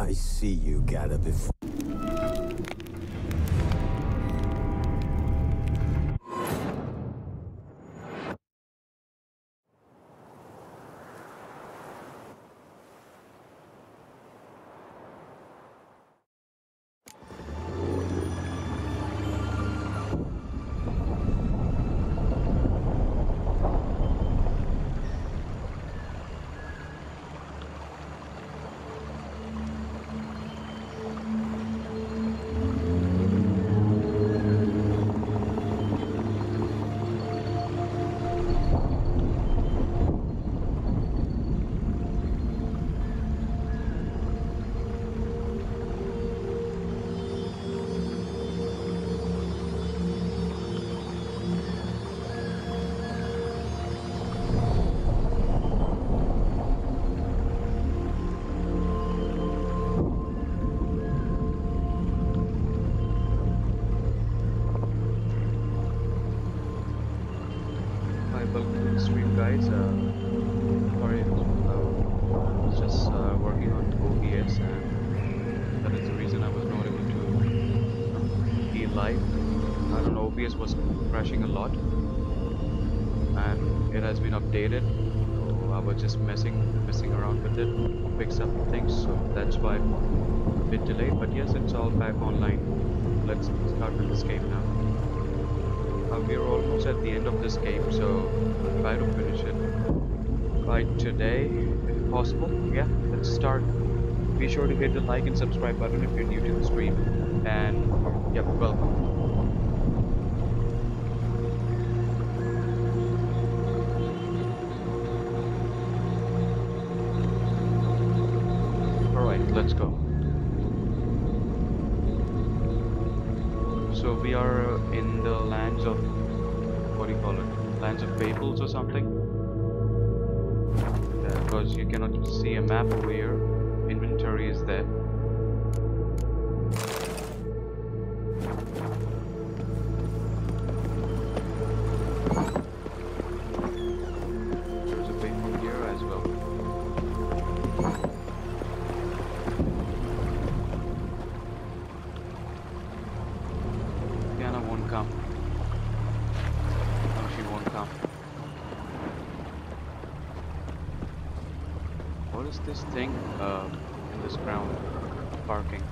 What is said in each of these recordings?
I see you got it before. Guys, sorry, I was just working on OBS, and that is the reason I was not able to be live. I don't know, OBS was crashing a lot, and it has been updated. So I was just messing around with it, fix up things, so that's why I'm a bit delayed. But yes, it's all back online. Let's start with this game now. We are almost at the end of this game, so I'll try to finish it by today, if possible. Yeah, let's start. Be sure to hit the like and subscribe button if you're new to the stream, and yeah, welcome. Alright, let's go. So we are in the lands of, what do you call it, lands of fables or something, because you cannot see a map over here. Inventory is there. There's a fable here as well. Diana won't come. No, she won't come. What is this thing in this ground parking?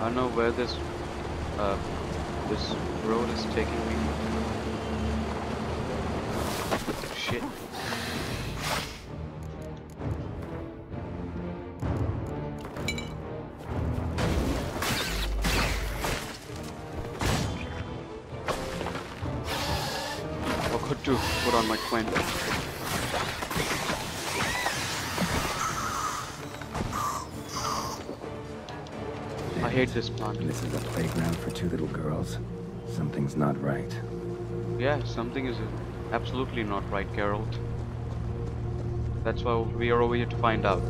I don't know where this road is taking me. Shit. Forgot to put on my Quint. I hate this plant. This is a playground for two little girls. Something's not right. Yeah, something is absolutely not right, Geralt. That's why we are over here to find out.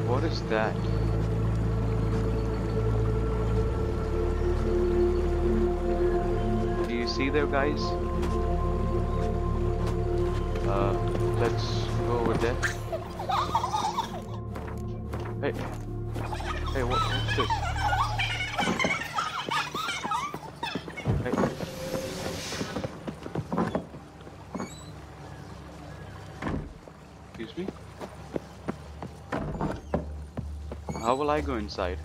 What is that? Do you see there, guys? Let's go over there. Hey, what's this? Hey. Excuse me? How will I go inside?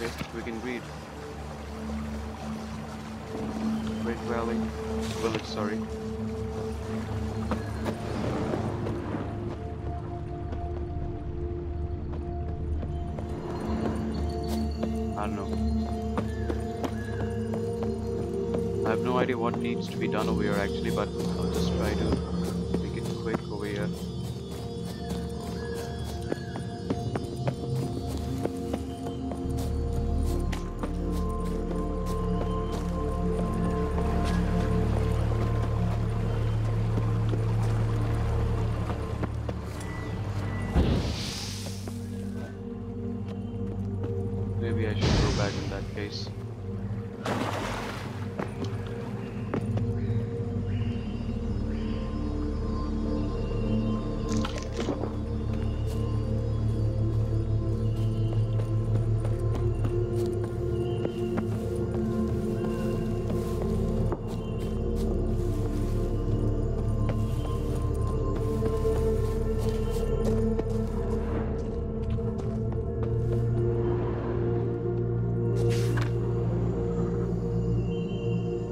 Okay, we can read. Great Valley. Village, sorry. I don't know. I have no idea what needs to be done over here actually, but I'll just try to make it quick over here. Maybe I should go back in that case.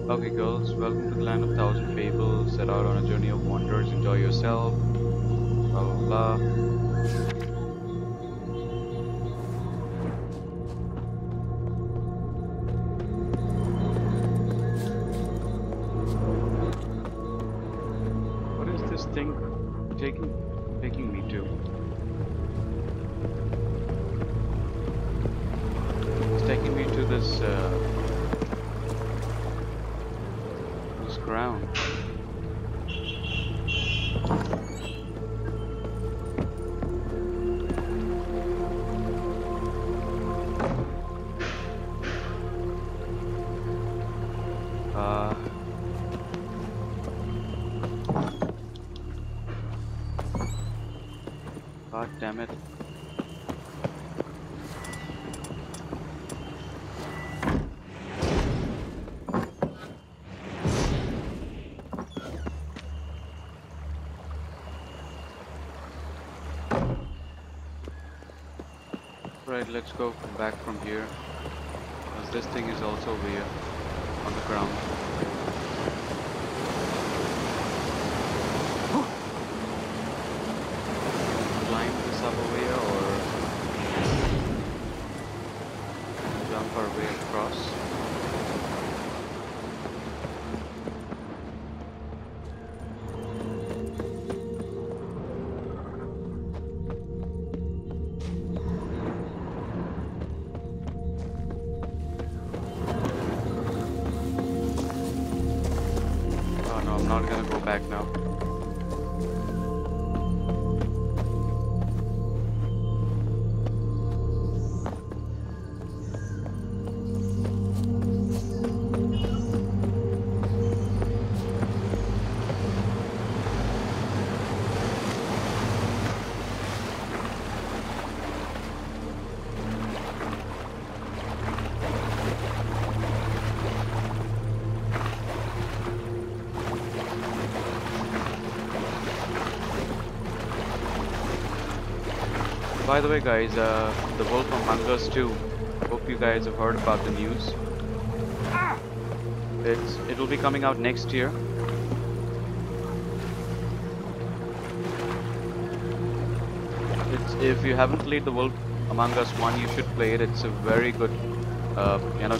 Okay girls, welcome to the land of thousand fables. Set out on a journey of wonders. Enjoy yourself. Blah blah blah. What is this thing taking me to? It's taking me to this ground. God damn it. Right, let's go back from here, because this thing is also over here on the ground. Climb this up over here or jump our way across. I'm not gonna go back now. By the way guys, the Wolf Among Us 2, hope you guys have heard about the news. It will be coming out next year. If you haven't played the Wolf Among Us 1, you should play it. It's a very good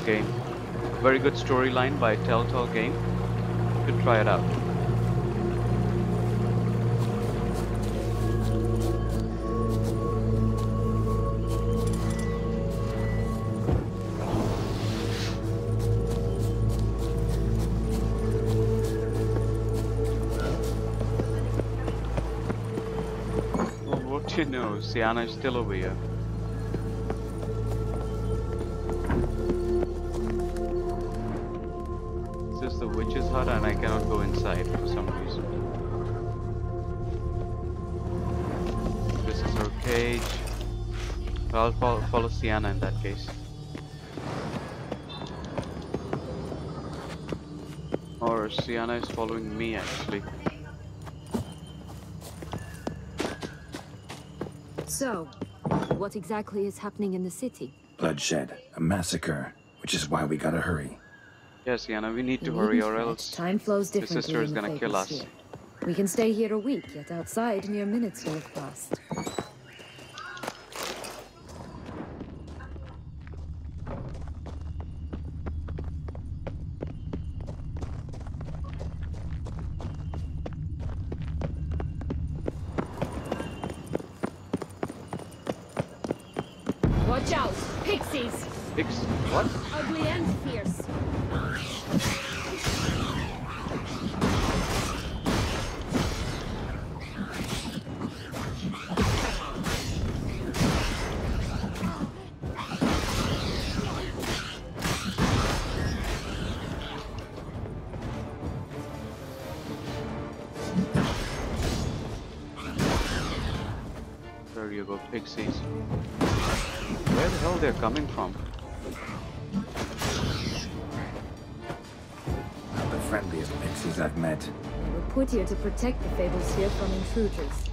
game. Very good storyline by Telltale game. You should try it out. You know, Sienna is still over here. This is the witch's hut and I cannot go inside for some reason. This is her cage. I'll follow Sienna in that case. Or Sienna is following me actually. So, what exactly is happening in the city? Bloodshed, a massacre, which is why we gotta hurry. Yes, Yana, we need to hurry or else time flows your differently sister is in the gonna kill Fable us. sphere. We can stay here a week, yet outside mere minutes will have passed. Watch out! Pixies! Pigs? What? Ugly and fierce. There you go, pixies. Where the hell they're coming from? Not the friendliest pixies I've met. They were put here to protect the Fable sphere from intruders.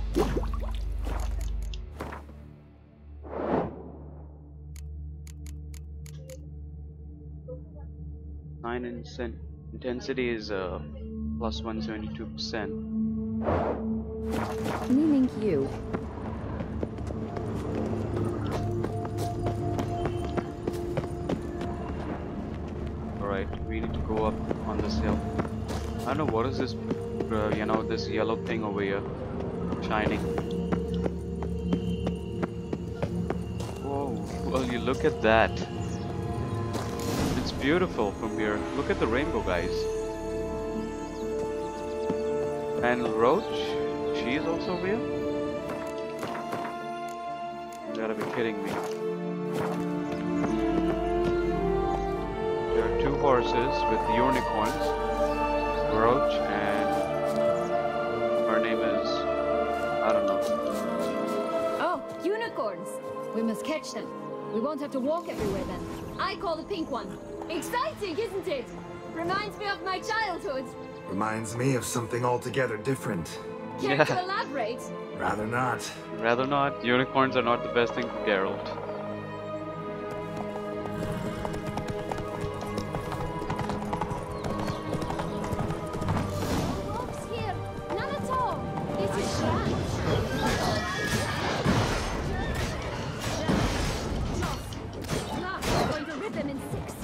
Intensity is plus 172%. Meaning you. Alright, we need to go up on this hill. I don't know what is this, you know, this yellow thing over here, shining. Whoa, well you look at that. It's beautiful from here. Look at the rainbow, guys. And Roach, she is also over here? You gotta be kidding me. There are two horses with unicorns. Roach and her name is, I don't know. Oh, unicorns! We must catch them. We won't have to walk everywhere then. I call the pink one. Exciting, isn't it? Reminds me of my childhood. Reminds me of something altogether different. Care Yeah. to elaborate? Rather not. Rather not. Unicorns are not the best thing for Geralt. Wolves here. None at all. This is grand. Now, we're going to rip them in six.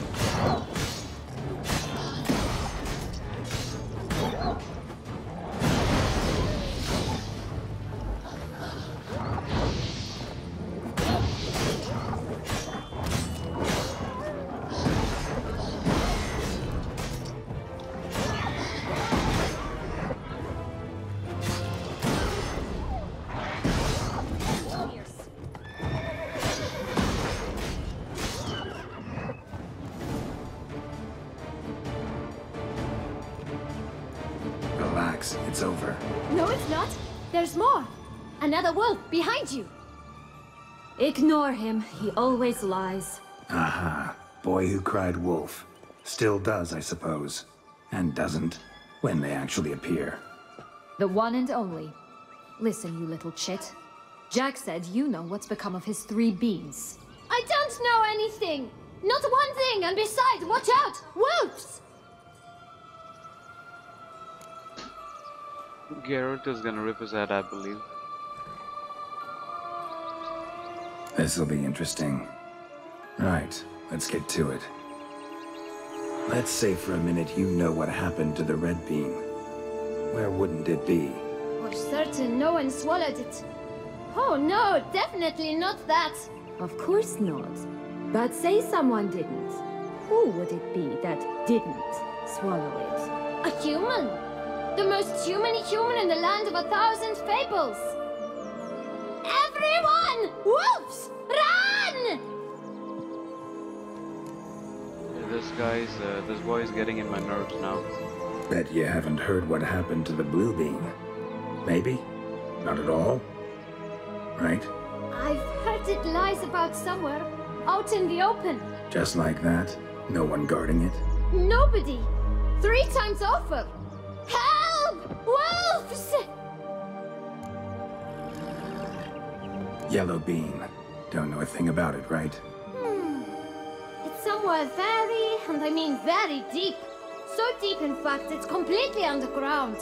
Relax, it's over. No, it's not. There's more. Another wolf behind you. Ignore him. He always lies. Aha, boy who cried wolf. Still does, I suppose. And doesn't, when they actually appear. The one and only. Listen, you little chit. Jack said you know what's become of his 3 beans. I don't know anything! Not one thing, and besides, watch out! Wolves! Geralt is gonna rip his head, I believe. This'll be interesting. Right, let's get to it. Let's say for a minute you know what happened to the red bean. Where wouldn't it be? For certain no one swallowed it. Oh no, definitely not that. Of course not. But say someone didn't. Who would it be that didn't swallow it? A human! The most human-y human in the land of 1,000 fables! Everyone! Wolves! Run! This boy is getting in my nerves now. Bet you haven't heard what happened to the blue bean. Maybe? Not at all? Right? I've heard it lies about somewhere, out in the open. Just like that? No one guarding it? Nobody! 3 times over! Help! Wolves! Yellow bean. Don't know a thing about it, right? somewhere very, and I mean very deep. So deep, in fact, it's completely underground.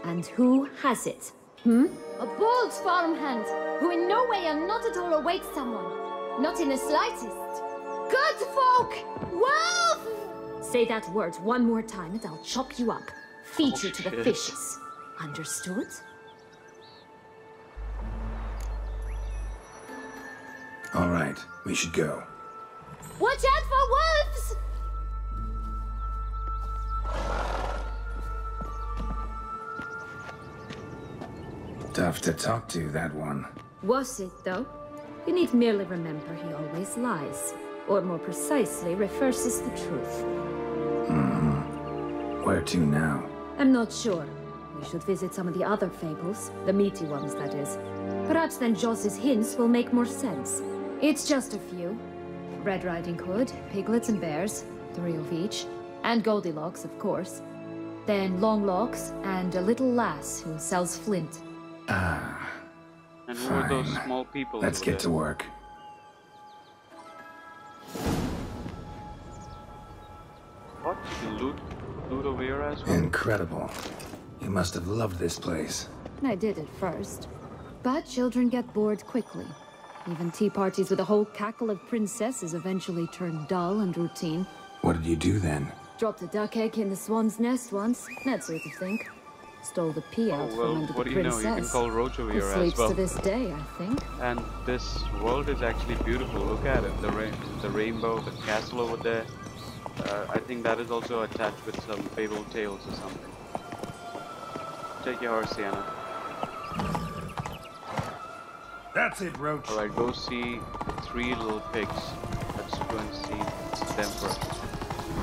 And who has it? A bold farmhand, who in no way and not at all awaits someone. Not in the slightest. Good folk! Wolf! Say that word one more time and I'll chop you up. Feed you to the fishes. Understood? All right, we should go. Watch out for wolves! Tough to talk to, that one. Was it, though? You need merely remember he always lies. Or more precisely, reverses the truth. Where to now? I'm not sure. We should visit some of the other fables. The meaty ones, that is. Perhaps then Joss's hints will make more sense. It's just a few. Red Riding Hood, piglets and bears, 3 of each. And Goldilocks, of course. Then Longlocks, and a little lass who sells flint. Ah, And who are those fine. small people? Let's over get there? to work. What? Loot over here as well? Incredible. You must have loved this place. I did at first. But children get bored quickly. Even tea parties with a whole cackle of princesses eventually turn dull and routine. What did you do then? Dropped a duck egg in the swan's nest once, that sort of thing. Stole the pea out Oh, from well, under what the do you know? princess. You can call Rojo Who here as sleeps well. to this day, I think. And this world is actually beautiful. Look at it. The rainbow, the castle over there. I think that is also attached with some fable tales or something. Take your horse, Sienna. That's it, Roach. Alright, go see the 3 little pigs. Let's go and see them first.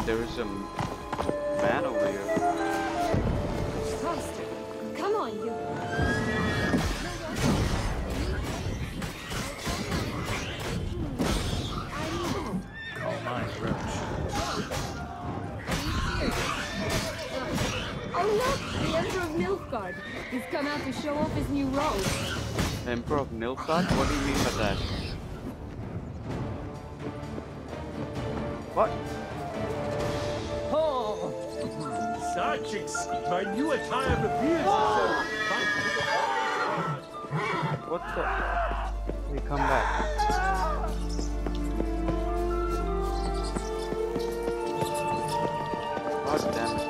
There is a man over here. Faster. Come on, you. Call mine, Roach. Oh look! The Emperor of Nilfgaard. He's come out to show off his new robe. Emperor of Nilfgaard? What do you mean by that? What? Oh, my new attire reveals itself. What the? Hey, come back. God damn it.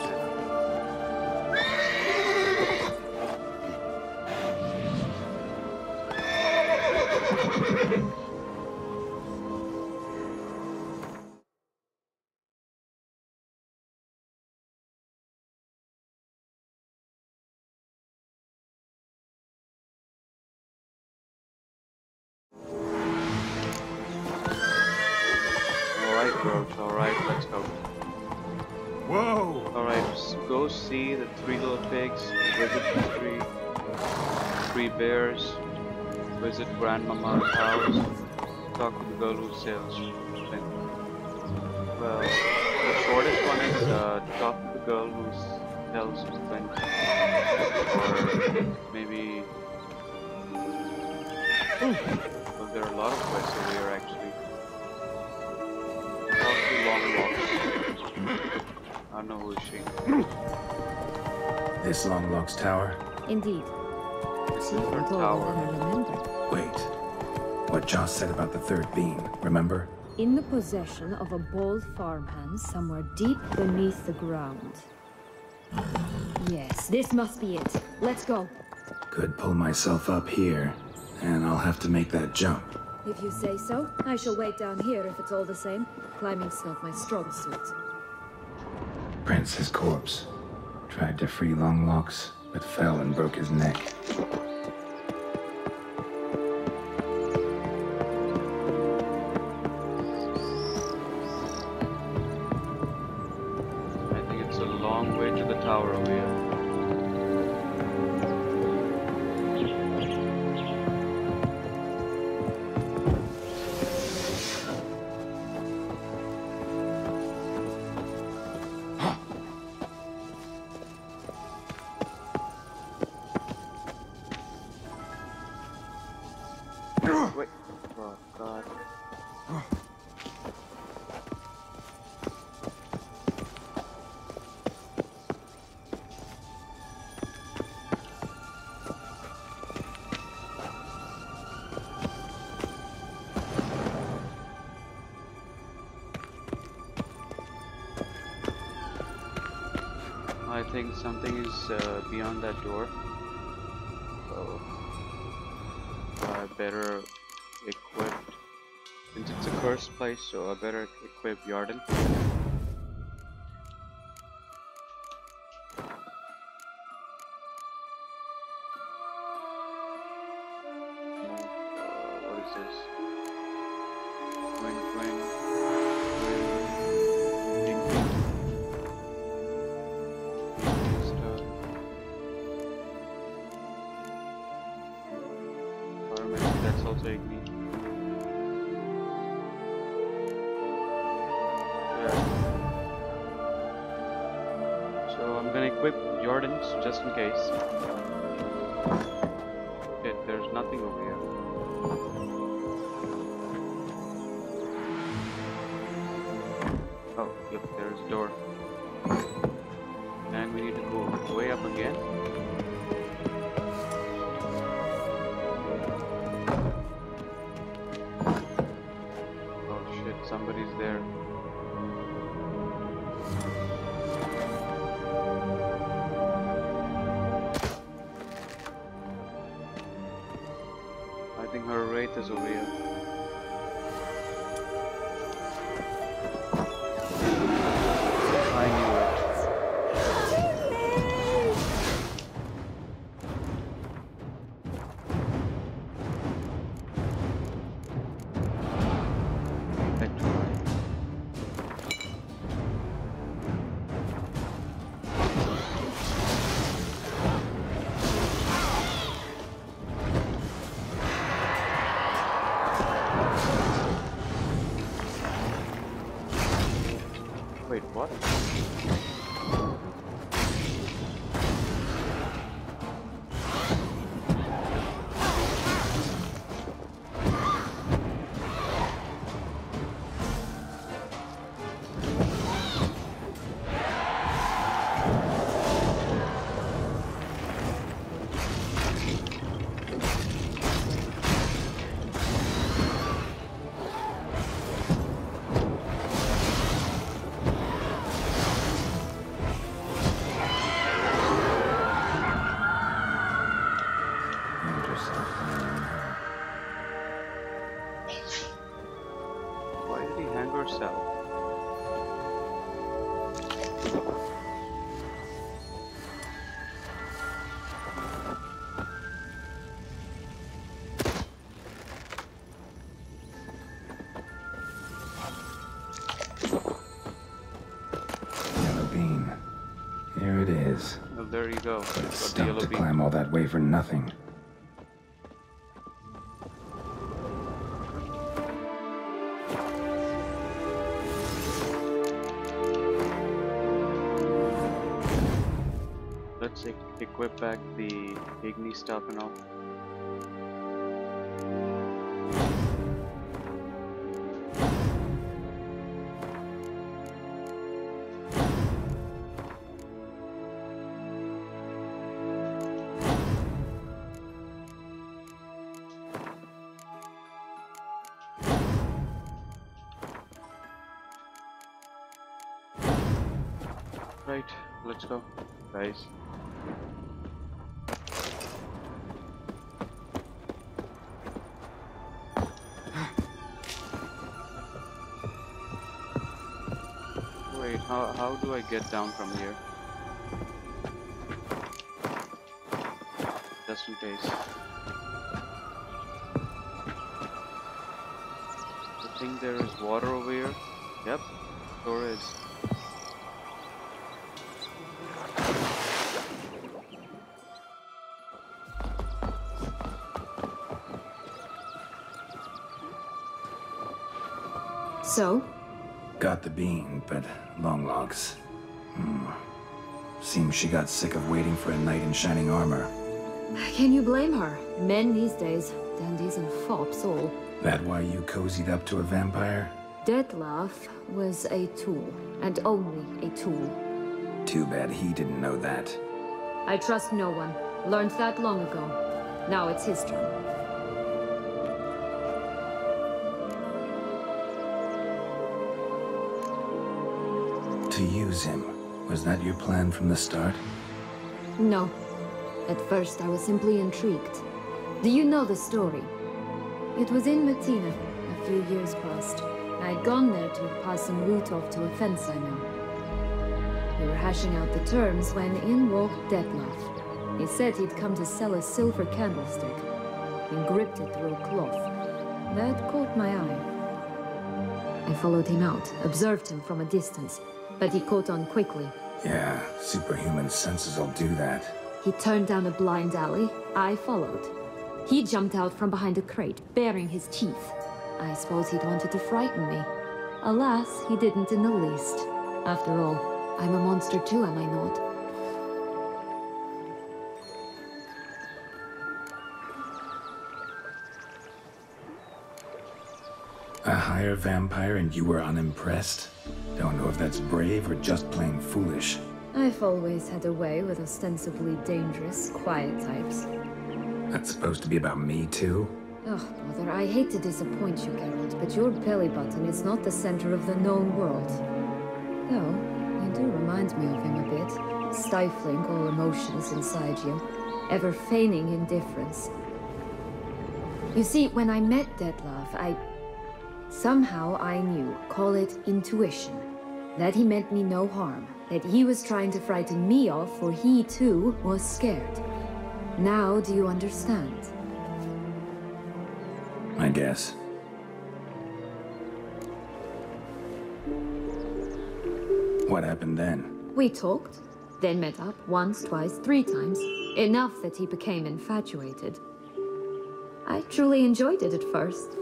Alright, let's go. Whoa! Alright, go see the 3 little pigs, visit the 3 bears, visit Grandmama's house, talk to the girl who sells things. Well, the shortest one is talk to the girl who sells things. Or maybe... Well, there are a lot of quests over here actually. Talk to Longlocks. I don't know who is she. This Longlocks tower? Indeed. This is Even her taller tower. than I remembered. Wait. What Joss said about the 3rd beam, remember? In the possession of a bold farmhand somewhere deep beneath the ground. Yes, this must be it. Let's go. Could pull myself up here, and I'll have to make that jump. If you say so, I shall wait down here if it's all the same. Climbing's not my strong suit. Prince's corpse. Tried to free Longlocks, but fell and broke his neck. I think it's a long way to the tower over here. Wait. Oh, God. think something is beyond that door. So I better equip. Since it's a cursed place, so I better equip Jordan. What is this? Twin. That's also Igni. Yeah. So I'm gonna equip Jordan's just in case. Okay, there's nothing over here. Oh, yep, there's a door. And we need to go way up again. Somebody's there. I think her wraith is over here. I knew it. Wait, what? There it is. Well, there you go. It's Got the stuck yellow to beam. climb all that way for nothing. Let's equip back the Igni stuff and all. Right, let's go, guys. Wait, how do I get down from here? Just in case. I think there is water over here. Yep, sure is. So? Got the bean, but long logs. Seems she got sick of waiting for a knight in shining armor. Can you blame her? Men these days, dandies and fops all. That why you cozied up to a vampire? Detlef was a tool, and only a tool. Too bad he didn't know that. I trust no one. Learned that long ago. Now it's his turn. To use him, Was that your plan from the start? No. At first, I was simply intrigued. Do you know the story? It was in Matina, a few years past. I'd gone there to pass some loot off to a fence I know. We were hashing out the terms when in walked Detlef. He said he'd come to sell a silver candlestick. He gripped it through a cloth. That caught my eye. I followed him out, observed him from a distance, but he caught on quickly. Yeah, superhuman senses will do that. He turned down a blind alley. I followed. He jumped out from behind a crate, baring his teeth. I suppose he'd wanted to frighten me. Alas, he didn't in the least. After all, I'm a monster too, am I not? A higher vampire and you were unimpressed? Don't know if that's brave or just plain foolish. I've always had a way with ostensibly dangerous, quiet types. That's supposed to be about me too? Oh, brother, I hate to disappoint you, Geralt, but your belly button is not the center of the known world. Though, you do remind me of him a bit, stifling all emotions inside you, ever feigning indifference. You see, when I met Detlef, somehow I knew, call it intuition, that he meant me no harm, that he was trying to frighten me off, for he too was scared. Now do you understand? I guess. What happened then? We talked, then met up once, twice, 3 times. Enough that he became infatuated. I truly enjoyed it at first,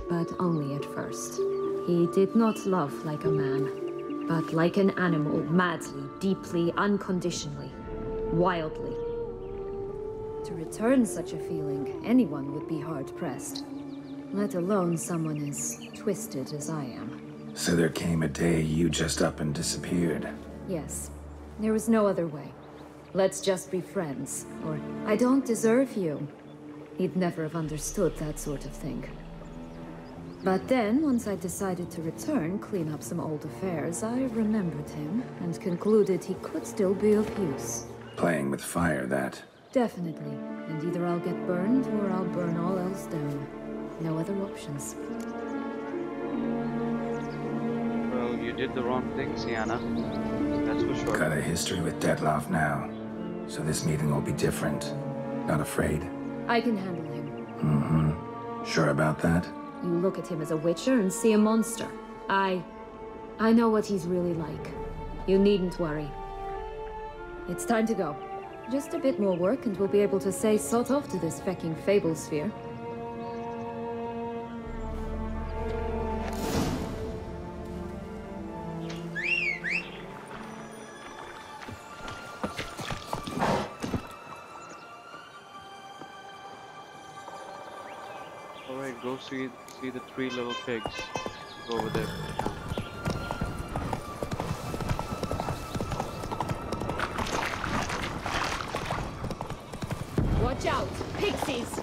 but only at first. He did not love like a man, but like an animal, madly, deeply, unconditionally, wildly. To return such a feeling, anyone would be hard-pressed. Let alone someone as twisted as I am. So there came a day you just up and disappeared. Yes. There was no other way. Let's just be friends, or I don't deserve you. He'd never have understood that sort of thing. But then, once I decided to return, clean up some old affairs, I remembered him and concluded he could still be of use. Playing with fire, that. Definitely. And either I'll get burned or I'll burn all else down. No other options. Well, you did the wrong thing, Sienna. That's for sure. Got a history with Detlef now. So this meeting will be different. Not afraid? I can handle him. Mm-hmm. Sure about that? You look at him as a witcher and see a monster. I know what he's really like. You needn't worry. It's time to go. Just a bit more work and we'll be able to say sod off to this fecking fable sphere. Alright, go see the 3 little pigs. Go over there. Watch out! Pixies!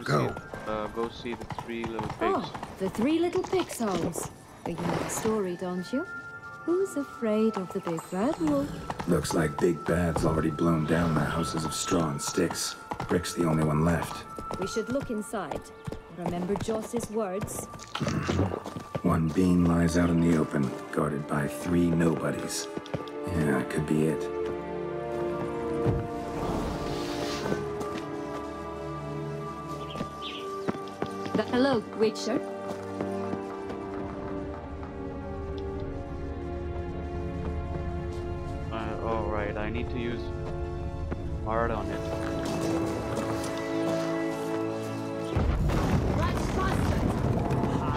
Come Go see the 3 little pigs. Oh, the 3 little pigs homes. You know the story, don't you? Who's afraid of the big bad wolf? Looks like Big Bad's already blown down their houses of straw and sticks. Brick's the only one left. We should look inside. Remember Joss's words? One bean lies out in the open, guarded by 3 nobodies. Yeah, it could be it. Hello, Witcher. Alright, I need to use hard on it.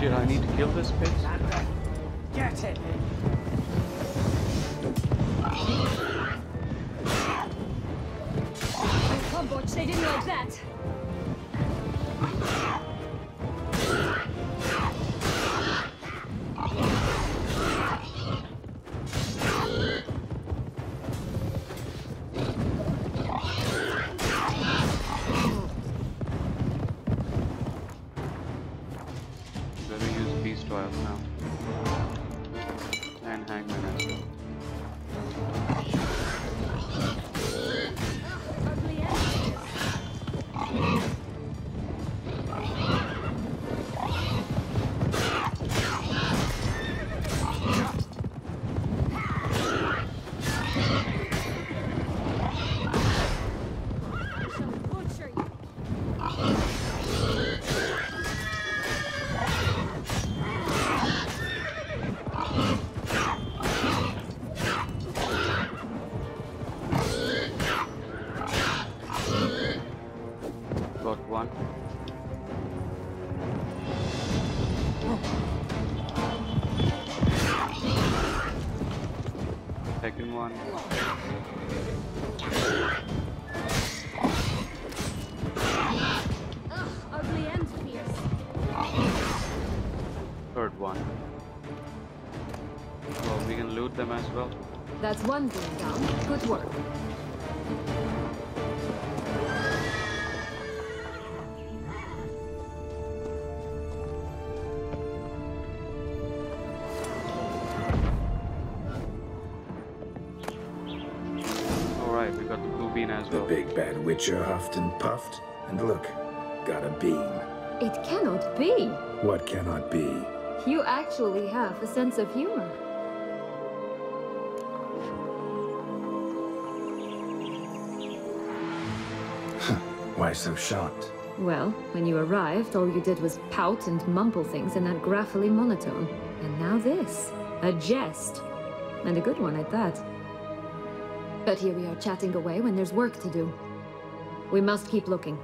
Shit, I need to kill this bitch. Get it! Combo, they didn't like that. Let me use beast oil now. And hangman as well. Got one. Second one. Ugly and fierce. Third one. Well, we can loot them as well. That's one thing down. Good work. Alright, we got the blue bean as The well. big bad Witcher huffed and puffed, and look, got a beam. It cannot be. What cannot be? You actually have a sense of humor. Why so shocked? Well, when you arrived, all you did was pout and mumble things in that graphily monotone. And now this. A jest. And a good one at that. But here we are chatting away when there's work to do. We must keep looking.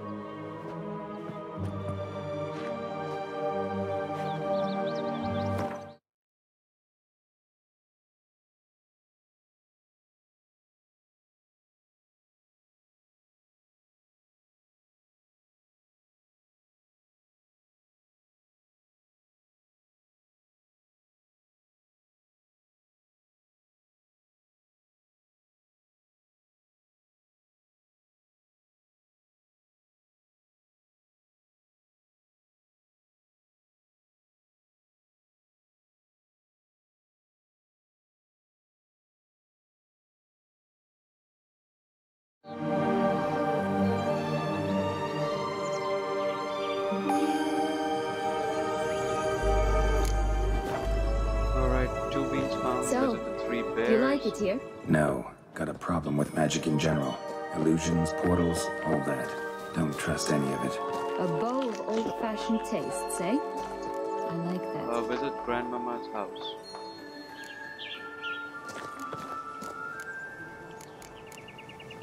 Alright, 2 beans found. So, Visit the 3 bears. Do you like it here? No, got a problem with magic in general. Illusions, portals, all that. Don't trust any of it. A bow of old-fashioned tastes, eh? I like that. Visit Grandmama's house.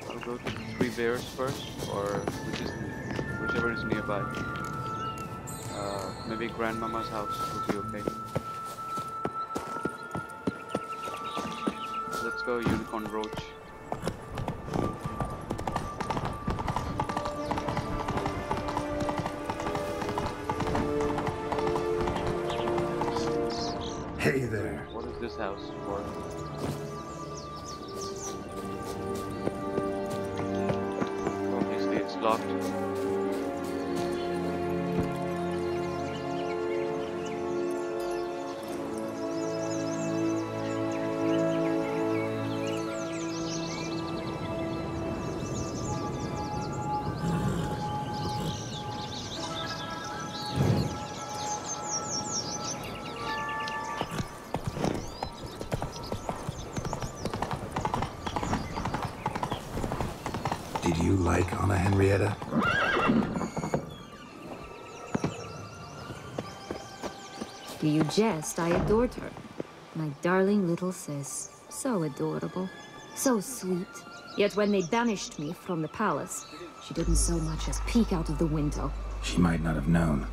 I'll go to the 3 bears first, or whichever is nearby. Maybe Grandmama's house would be okay. Let's go, Unicorn Roach. Hey there. What is this house for? Obviously it's locked. Did you like Anna Henrietta? Do you jest? I adored her. My darling little sis. So adorable. So sweet. Yet when they banished me from the palace, she didn't so much as peek out of the window. She might not have known.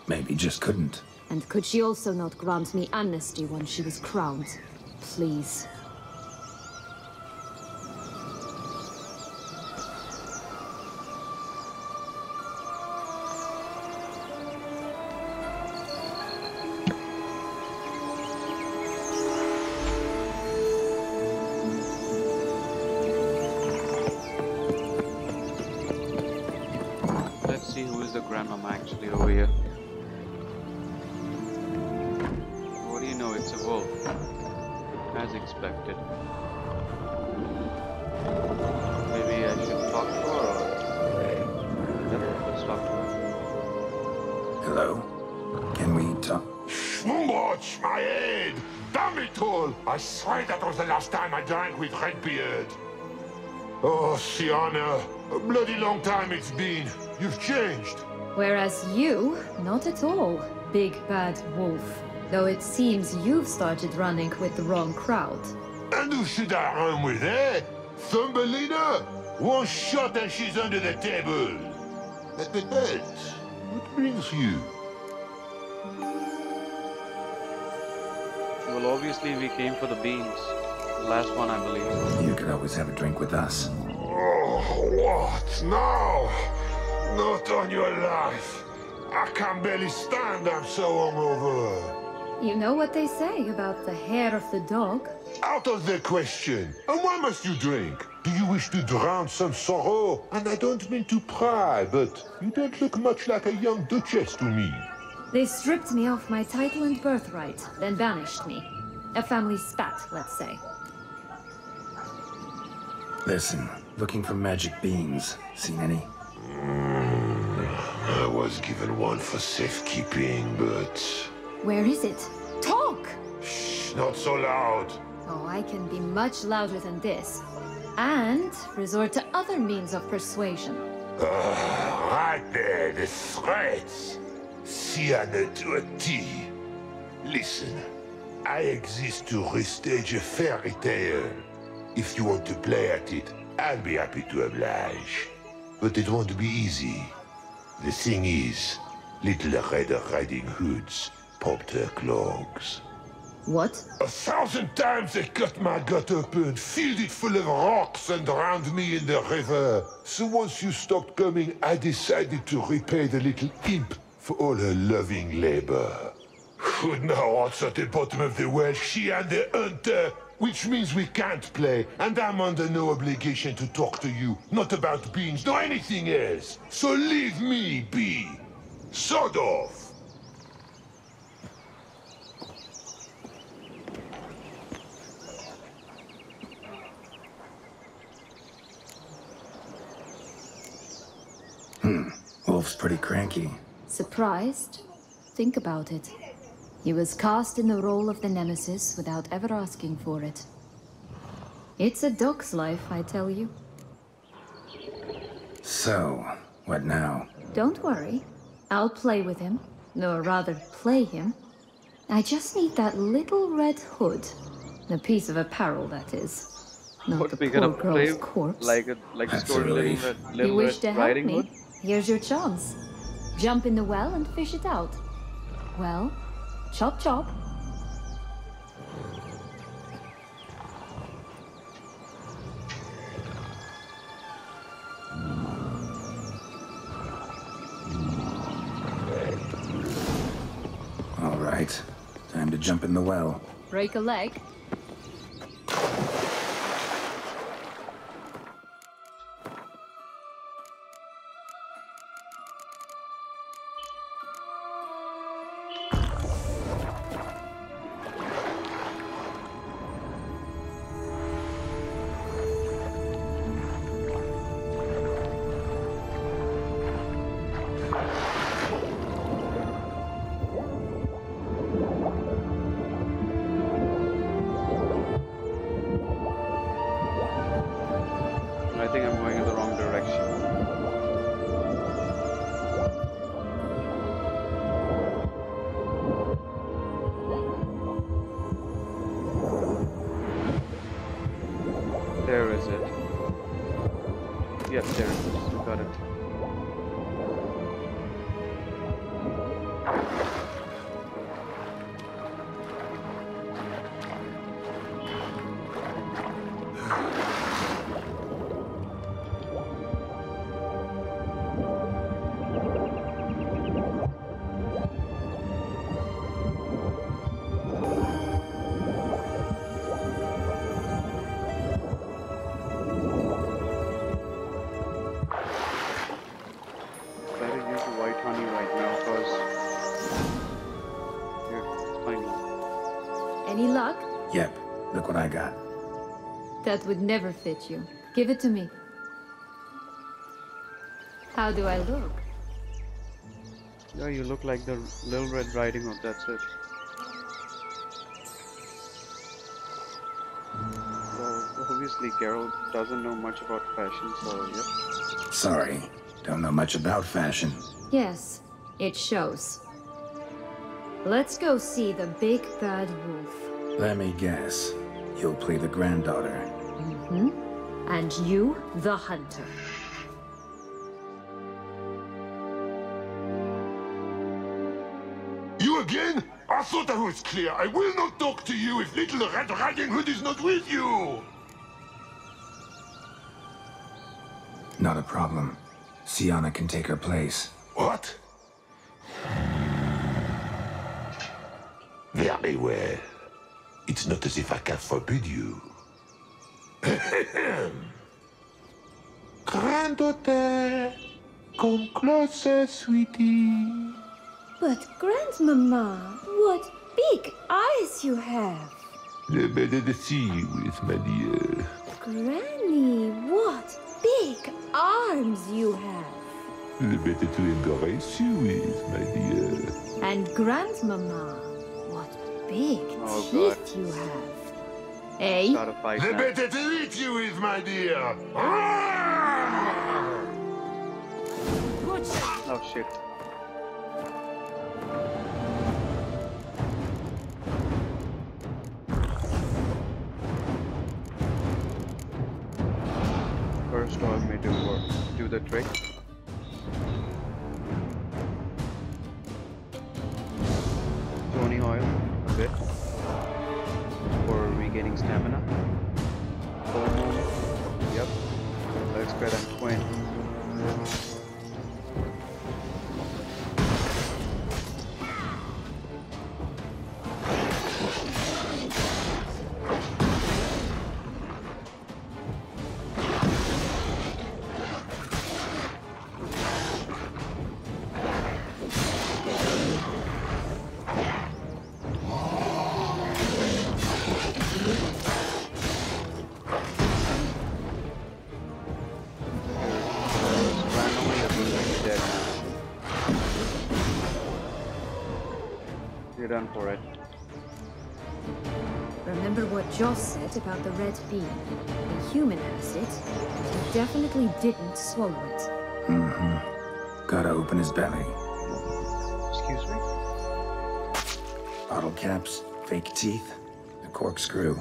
Maybe just couldn't. And could she also not grant me amnesty when she was crowned? Please. Let's see who is the grandmama actually over here. What do you know? It's a wolf. As expected. Maybe I should talk to her or... Yep, let's talk to her. Hello? Can we talk? Watch my head! Damn it all! I swear that was the last time I drank with Redbeard. Oh, Sienna, a bloody long time it's been. You've changed. Whereas you, not at all, big bad wolf. Though it seems you've started running with the wrong crowd. And who should I run with, eh? Thumbelina? One shot and she's under the table. But what brings you? Well, obviously we came for the beans. The last one, I believe. You could always have a drink with us. Oh, what now? Not on your life. I can barely stand, I'm so hungover. You know what they say about the hair of the dog? Out of the question. And why must you drink? Do you wish to drown some sorrow? And I don't mean to pry, but you don't look much like a young duchess to me. They stripped me of my title and birthright, then banished me. A family spat, let's say. Listen, looking for magic beans. Seen any? I was given one for safekeeping, but... Where is it? Talk! Shh, not so loud. Oh, I can be much louder than this. And resort to other means of persuasion. Right there, the threats. Sienna to a T. Listen, I exist to restage a fairy tale. If you want to play at it, I'll be happy to oblige. But it won't be easy. The thing is, little Red Riding Hoods popped her clogs. What? 1,000 times they cut my gut open, filled it full of rocks and drowned me in the river. So once you stopped coming, I decided to repay the little imp for all her loving labor. Now what's at the bottom of the well, she and the hunter, which means we can't play, and I'm under no obligation to talk to you, not about beans, nor anything else. So leave me be. Sod off. Wolf's pretty cranky. Surprised? Think about it. He was cast in the role of the Nemesis without ever asking for it. It's a dog's life, I tell you. So, what now? Don't worry. I'll play with him. Or rather, play him. I just need that little red hood. A piece of apparel, that is. Not What the are we poor gonna play? girl's corpse. Like a That's story a relief. You wish to help Riding me? Hood? Here's your chance. Jump in the well and fish it out. Well, chop chop. All right. Time to jump in the well. Break a leg. Where is it? Yep, there it is. Got it. Any luck? Yep, look what I got. That would never fit you. Give it to me. How do I look? Yeah, you look like the Little Red Riding Hood, that's it. Well, obviously Geralt doesn't know much about fashion, so yep. Sorry, don't know much about fashion. Yes, it shows. Let's go see the big bad wolf. Let me guess. You'll play the granddaughter. Mm-hmm. And you, the hunter. You again? I thought I was clear. I will not talk to you if Little Red Riding Hood is not with you! Not a problem. Sienna can take her place. What? Very well. It's not as if I can forbid you. Granddaughter, come closer, sweetie. But Grandmama, what big eyes you have! The better to see you with, my dear. Granny, what big arms you have! The better to embrace you with, my dear. And Grandmama, what big Oh, teeth God. you have. Eh? Start a fight The now. better to eat you with, my dear. Oh shit. First oil may do the trick. Tony oil a bit for regaining stamina. Full moon. Yep. Let's get on Quinn. You're done for it. Remember what Joss said about the red bean? A human has it, but he definitely didn't swallow it. Mm-hmm. Gotta open his belly. Excuse me? Bottle caps, fake teeth, a corkscrew.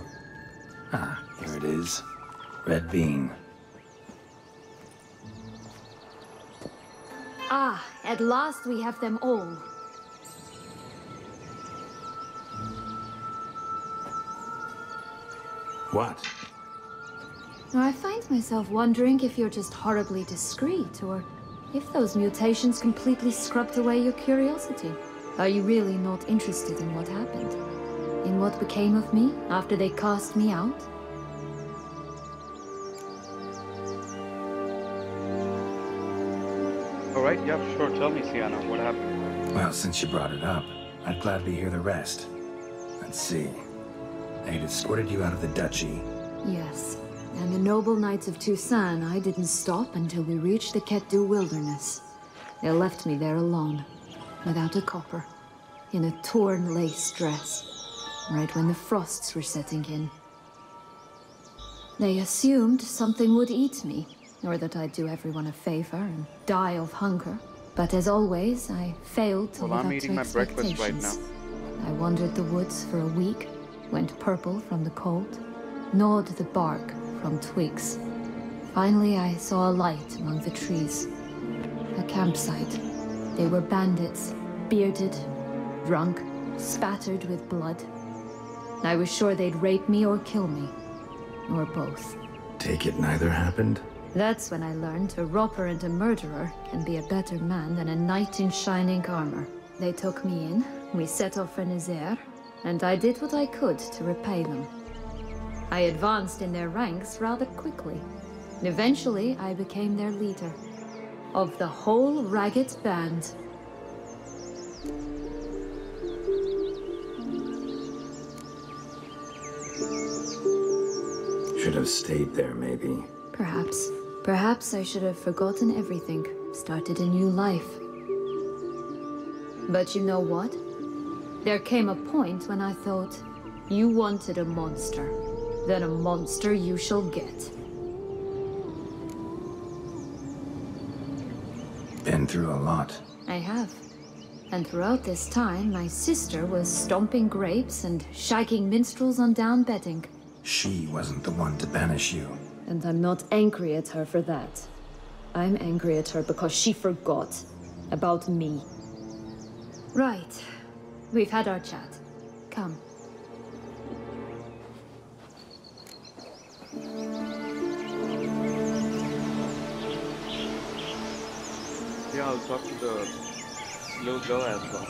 Ah, here it is. Red bean. Ah, at last we have them all. What? I find myself wondering if you're just horribly discreet, or if those mutations completely scrubbed away your curiosity. Are you really not interested in what happened? In what became of me after they cast me out? Alright, yep, sure. Tell me, Sienna, what happened? Well, since you brought it up, I'd gladly hear the rest. Let's see. They'd escorted you out of the duchy. Yes. And the noble knights of Toussaint, I didn't stop until we reached the Ketdu wilderness. They left me there alone, without a copper, in a torn lace dress, right when the frosts were setting in. They assumed something would eat me, or that I'd do everyone a favor and die of hunger. But as always, I failed to Well, live I'm up eating to my breakfast expectations. right now. I wandered the woods for a week, went purple from the cold, gnawed the bark from twigs. Finally, I saw a light among the trees. A campsite. They were bandits, bearded, drunk, spattered with blood. I was sure they'd rape me or kill me. Or both. Take it neither happened? That's when I learned a robber and a murderer can be a better man than a knight in shining armor. They took me in, we set off for Nazaire, and I did what I could to repay them. I advanced in their ranks rather quickly. Eventually, I became their leader. Of the whole ragged band. Should have stayed there, maybe. Perhaps. Perhaps I should have forgotten everything, started a new life. But you know what? There came a point when I thought, you wanted a monster. Then a monster you shall get. Been through a lot. I have. And throughout this time, my sister was stomping grapes and shagging minstrels on down bedding. She wasn't the one to banish you. And I'm not angry at her for that. I'm angry at her because she forgot about me. Right. We've had our chat. Come. Yeah, I'll talk to the little girl as well.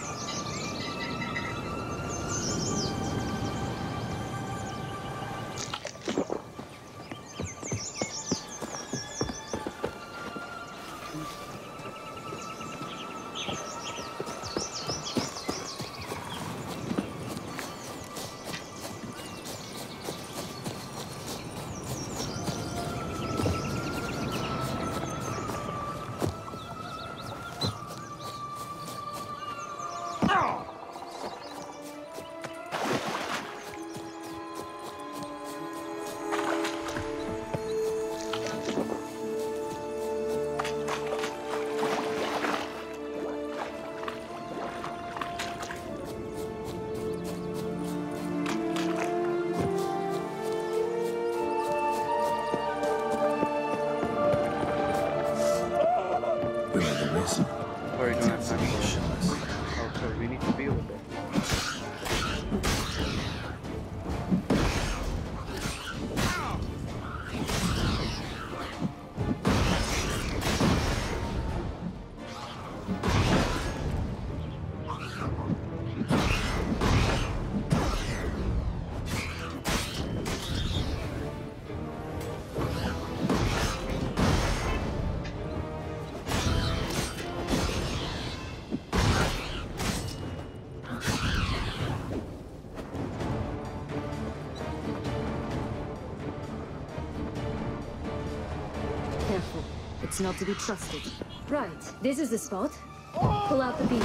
Sorry, don't have time for it. Oh, sorry, we need to be over there. Careful. It's not to be trusted. Right, this is the spot. Pull out the beam.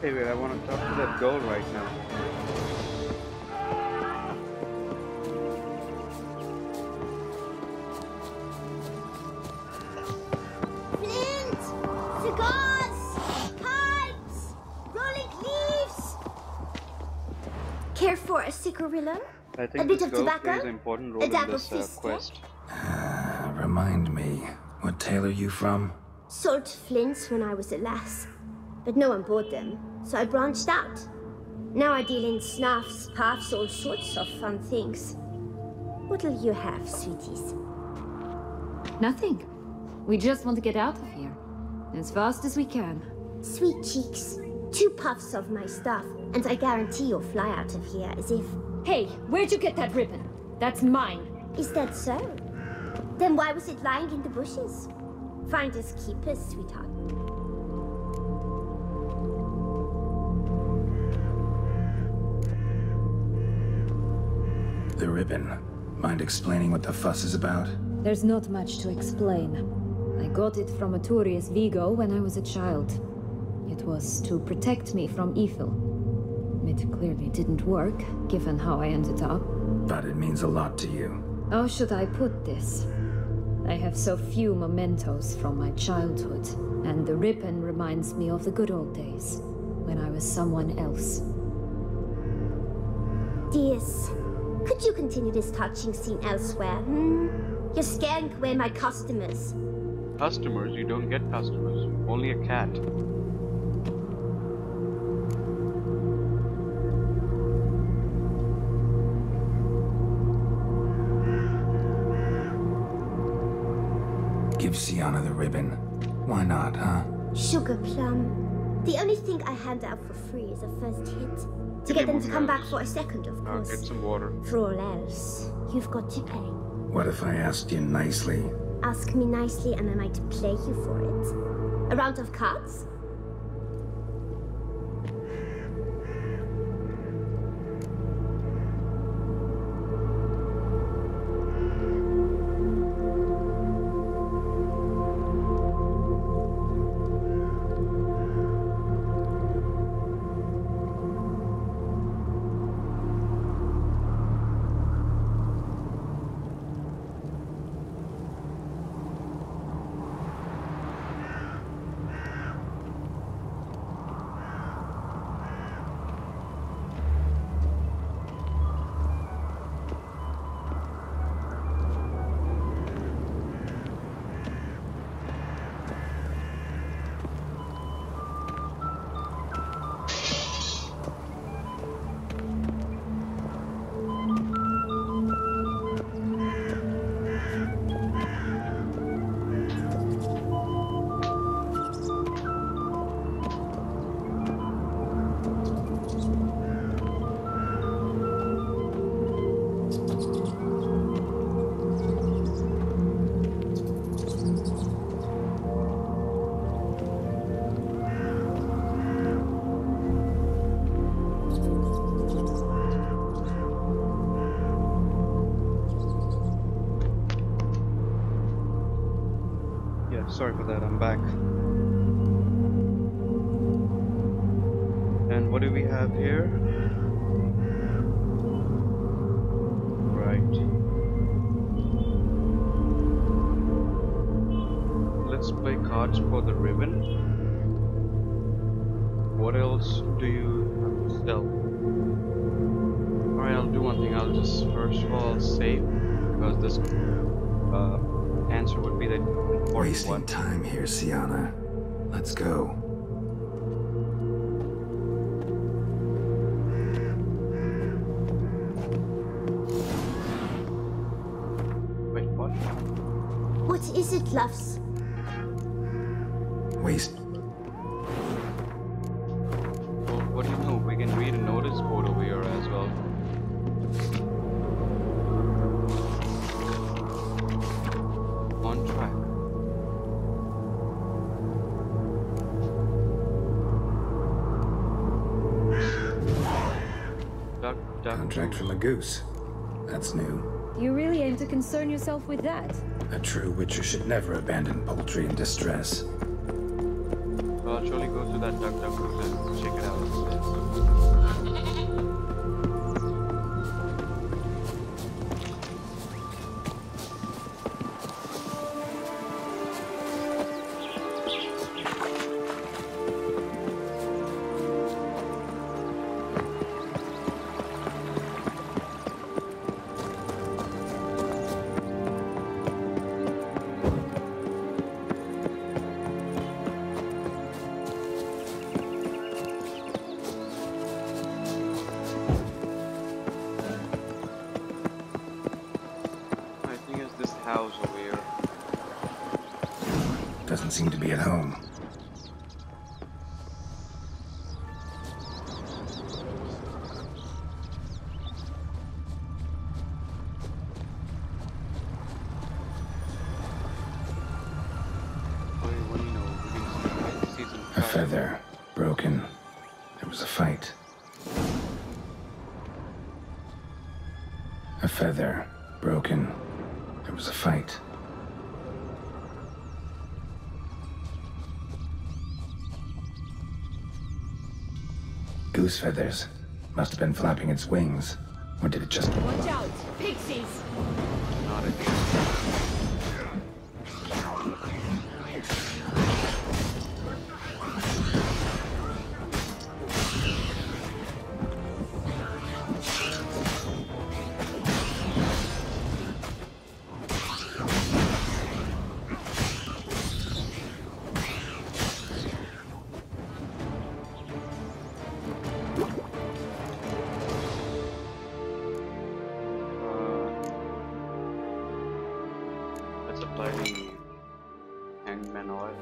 Hey, wait, I want to talk to that girl right now. Flint! Cigars! Pipes! Rolling leaves! Care for a cigarillo? I A think bit this of girl tobacco? plays an important role A in dab this of fister? quest. Remind me, what tale are you from? Sold flints when I was a lass, but no one bought them, so I branched out. Now I deal in snuffs, puffs, all sorts of fun things. What'll you have, sweeties? Nothing. We just want to get out of here. As fast as we can. Sweet cheeks. 2 puffs of my stuff, and I guarantee you'll fly out of here as if... Hey, where'd you get that ribbon? That's mine. Is that so? Then why was it lying in the bushes? Finders keepers, sweetheart. The ribbon. Mind explaining what the fuss is about? There's not much to explain. I got it from Aturius Vigo when I was a child. It was to protect me from evil. It clearly didn't work, given how I ended up. But it means a lot to you. How should I put this? I have so few mementos from my childhood, and the ribbon reminds me of the good old days, when I was someone else. Dears, could you continue this touching scene elsewhere, You're scaring away my customers. Customers? You don't get customers. Only a cat. Give Sienna the ribbon. Why not, huh? Sugar plum. The only thing I hand out for free is a first hit. To get them to come back for a second, of course. Get some water. For all else, you've got to pay. What if I asked you nicely? Ask me nicely and I might play you for it. A round of cards? Sorry for that, I'm back. And what do we have here? Right. Let's play cards for the ribbon. What else do you have to sell? Alright, I'll do one thing. I'll just first of all save, because this answer would be the Wasting time here, Sienna. Let's go. Wait, what? What is it, loves? Waste. Well, what do you know? We can read a notice board over here as well. On track. Contract from a goose. That's new. You really aim to concern yourself with that? A true witcher should never abandon poultry in distress. Well, I'll surely go to that duck and check it out. House over here. Doesn't seem to be at home. A feather broken. There was a fight. A feather broken. There was a fight. Goose feathers. Must have been flapping its wings. Or did it just... Watch out! Pixies! Not again. man oil.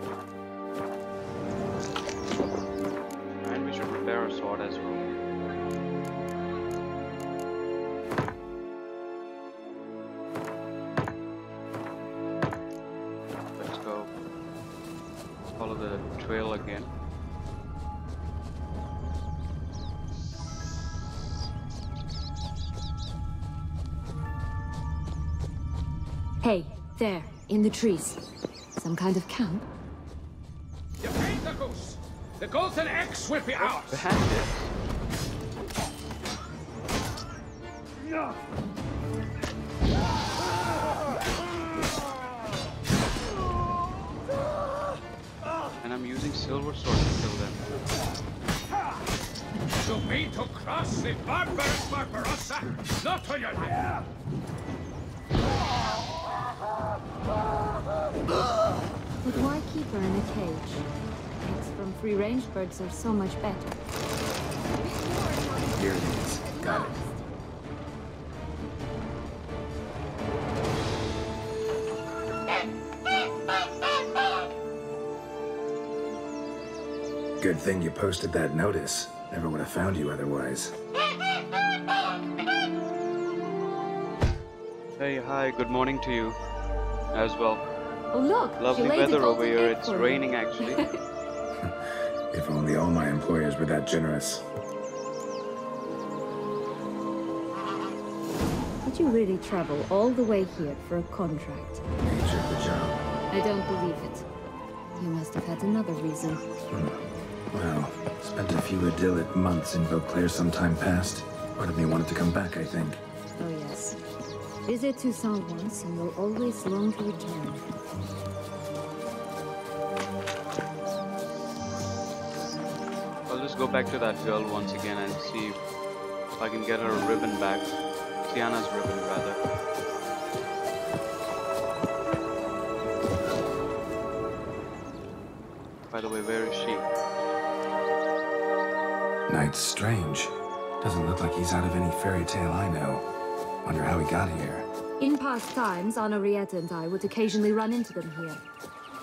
And we should repair our sword as well. Let's go follow the trail again. Hey, there, in the trees. Some kind of camp? You paid the goose! The golden eggs will be ours! Behind it. And I'm using silver sword to kill them. You mean to cross the barbarous Barbarossa? Not on your life! But why keep her in a cage? Eggs from free-range birds are so much better. Here it is. Got it. Good thing you posted that notice. Never would have found you otherwise. Hey, hi, good morning to you as well. Oh look! Lovely she laid weather a over golden here. egg It's for me. raining actually. If only all my employers were that generous. Did you really travel all the way here for a contract? Nature of the job. I don't believe it. You must have had another reason. Well, spent a few idyllic months in Beauclair some time past. Part of me wanted to come back, I think. Oh yes. Visit Toussaint once and you'll always long to return. I'll just go back to that girl once again and see if I can get her ribbon back. Tiana's ribbon, rather. By the way, where is she? Knight's strange. Doesn't look like he's out of any fairy tale I know. Wonder how he got here. In past times, Henrietta and I would occasionally run into them here.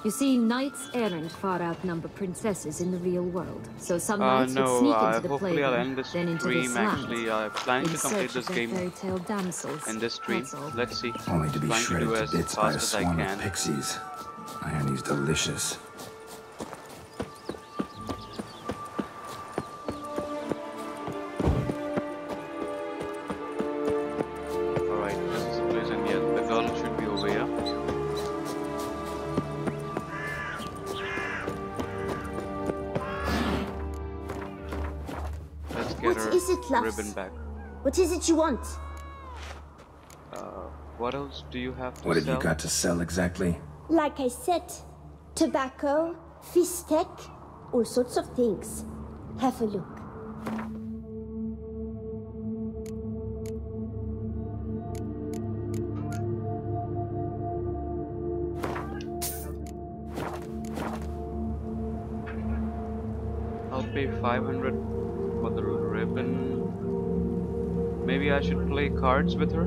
You see, knights errant far outnumber princesses in the real world. So some knights would sneak into the hopefully I'll playroom, end this then into this stream. land, Actually, I'm planning in to complete search this of their game fairy tale damsels. in this stream. That's all. Let's see. Only to be Trying shredded do to as bits by a fast as I swarm can. of pixies. Irony's delicious. Alright, this is the place, and yeah, the girl should be over here. Let's get What her is it, Lux? ribbon back. What is it you want? What else do you have to What have sell? you got to sell exactly? Like I said, tobacco, fish tech, all sorts of things. Have a look. I'll pay 500 for the ribbon. Maybe I should play cards with her.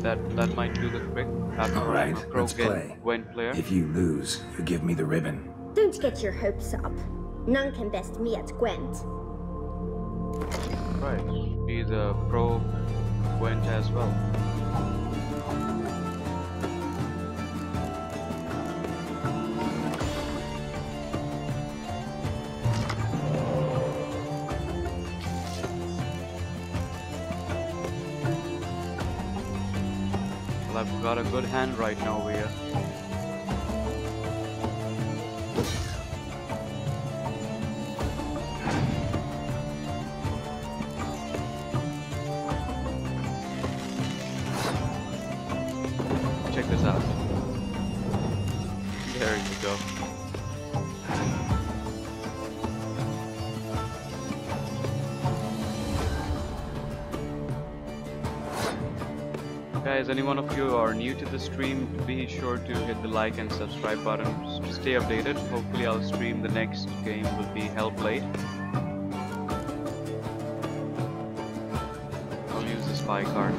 That might do the trick. After All right, pro let's play. Gwent player. If you lose, you give me the ribbon. Don't get your hopes up. None can best me at Gwent. Right, she's a pro Gwent as well. Well, I've got a good hand right now over here. Check this out. There you go. Guys, any one of you are new to the stream, be sure to hit the like and subscribe buttons to stay updated. Hopefully I'll stream the next game will be Hellblade. I'll use the spy card.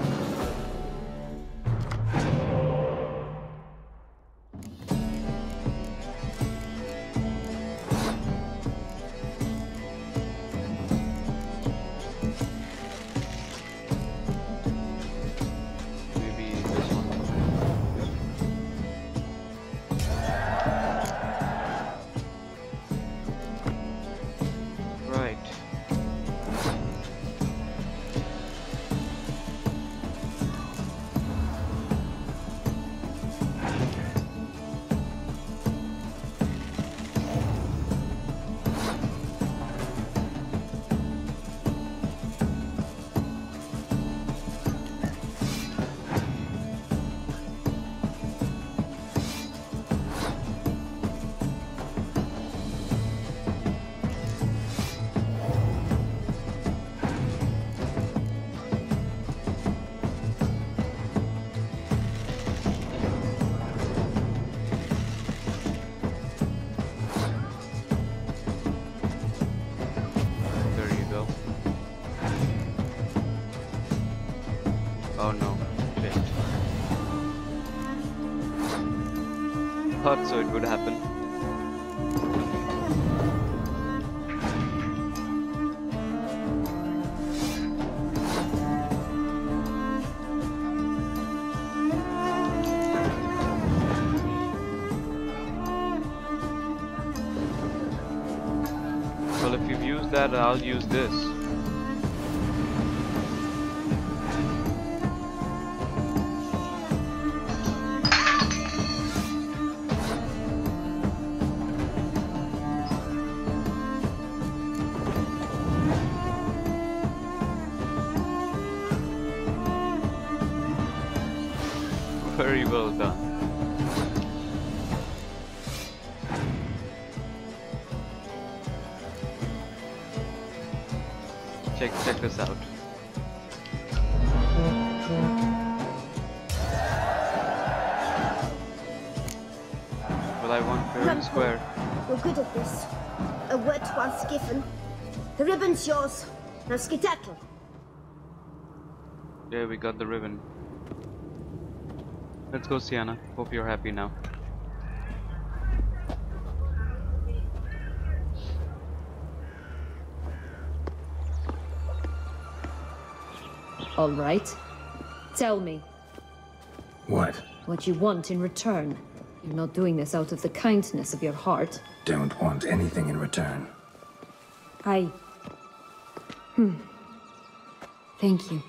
thought so it would happen. Well, if you've used that, I'll use this. Very well done. Check this out. Well, I want fair and square. You're good at this. A word once given. The ribbon's yours. Now skedaddle. Yeah, we got the ribbon. Let's go, Sienna. Hope you're happy now. All right. Tell me. What? What you want in return. You're not doing this out of the kindness of your heart. Don't want anything in return. Thank you.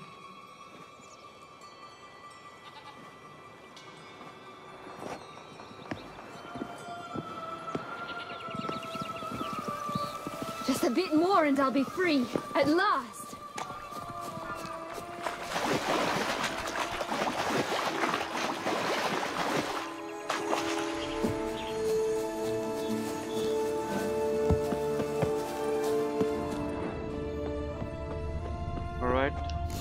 Just a bit more and I'll be free. At last. Alright,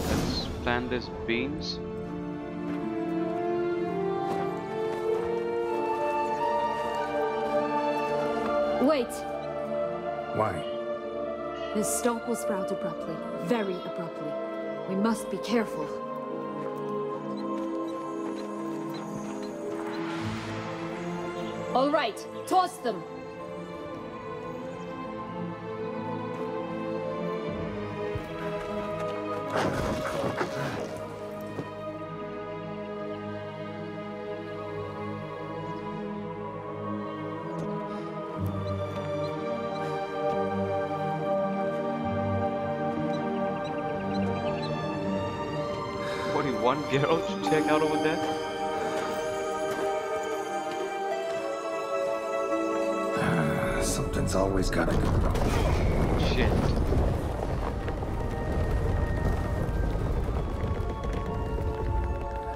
let's plant these beans. Wait. Why? This stalk will sprout abruptly. Very abruptly. We must be careful. All right, toss them. What do you want, Geralt, to check out over there? Something's always gotta go wrong. Shit.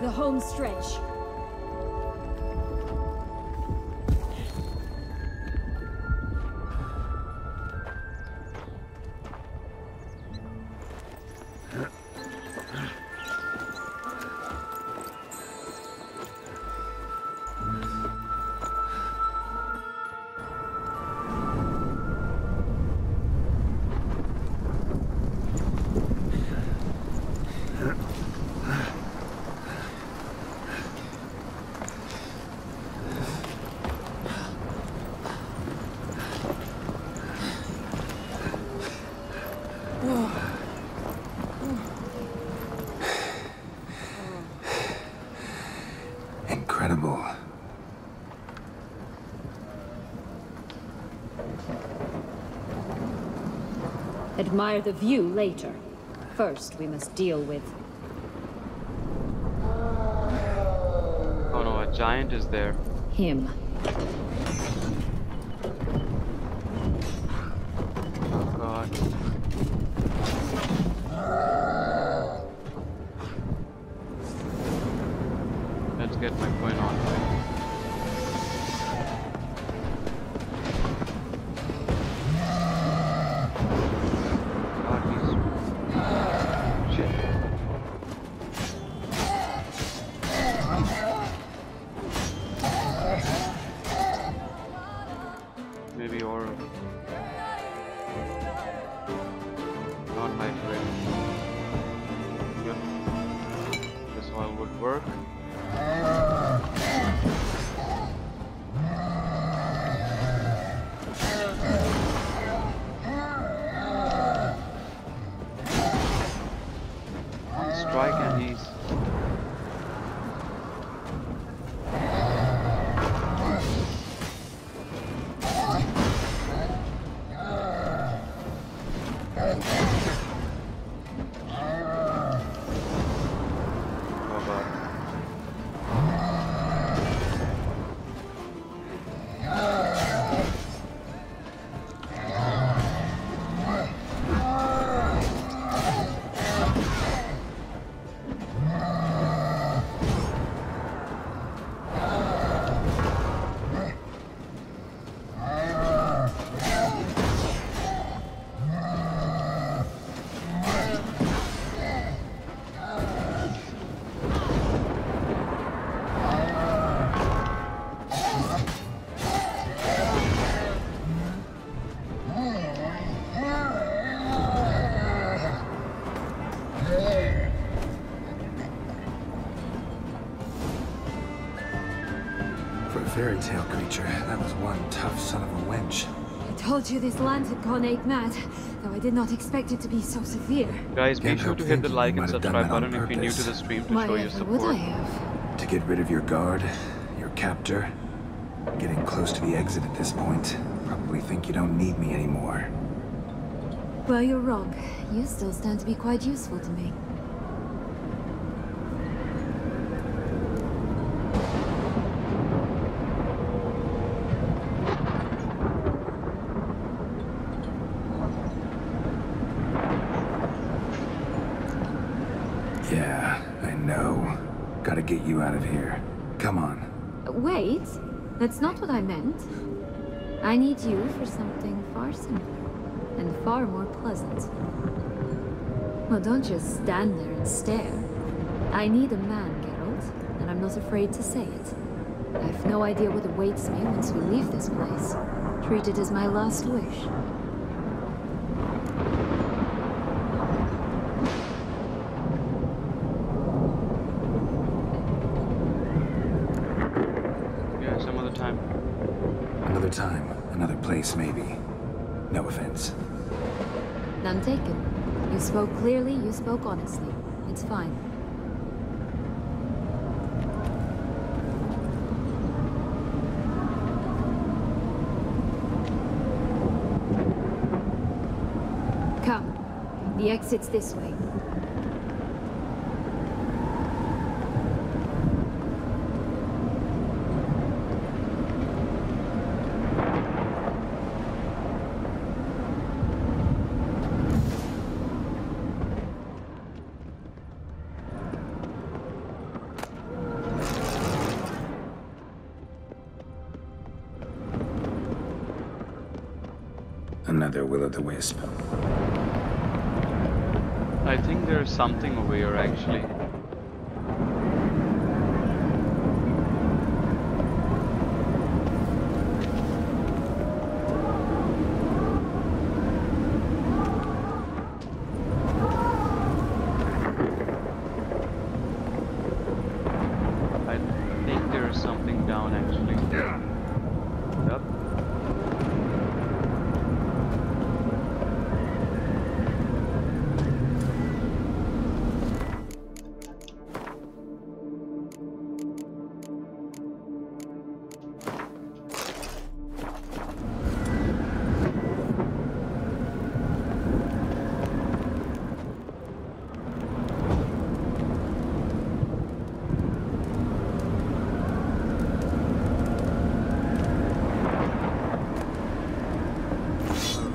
The home stretch. Incredible. Admire the view later. First, we must deal with... Oh no, a giant is there. him. Oh god. Let's get my point on. Maybe or not my friend. Yep. This one would work. fairy tale creature. That was one tough son of a wench. I told you this land had gone ape mad, though I did not expect it to be so severe. Guys, be Can't sure help to hit the thinking like you and might have done subscribe that on button if you're new to purpose. the stream to Why show your ever would support. I have? To get rid of your guard, your captor. Getting close to the exit at this point. Probably think you don't need me anymore. Well, you're wrong. You still stand to be quite useful to me. Yeah, I know. Gotta get you out of here. Come on. Wait, that's not what I meant. I need you for something far simpler and far more pleasant. Well, don't just stand there and stare. I need a man, Geralt, and I'm not afraid to say it. I have no idea what awaits me once we leave this place. Treat it as my last wish. Yeah, some other time. Another time, another place maybe. No offense. None taken. You spoke clearly, you spoke honestly. It's fine. Come. The exit's this way. Another will-o'-the-wisp. I think there's something over here actually. I think there's something down actually. Yep.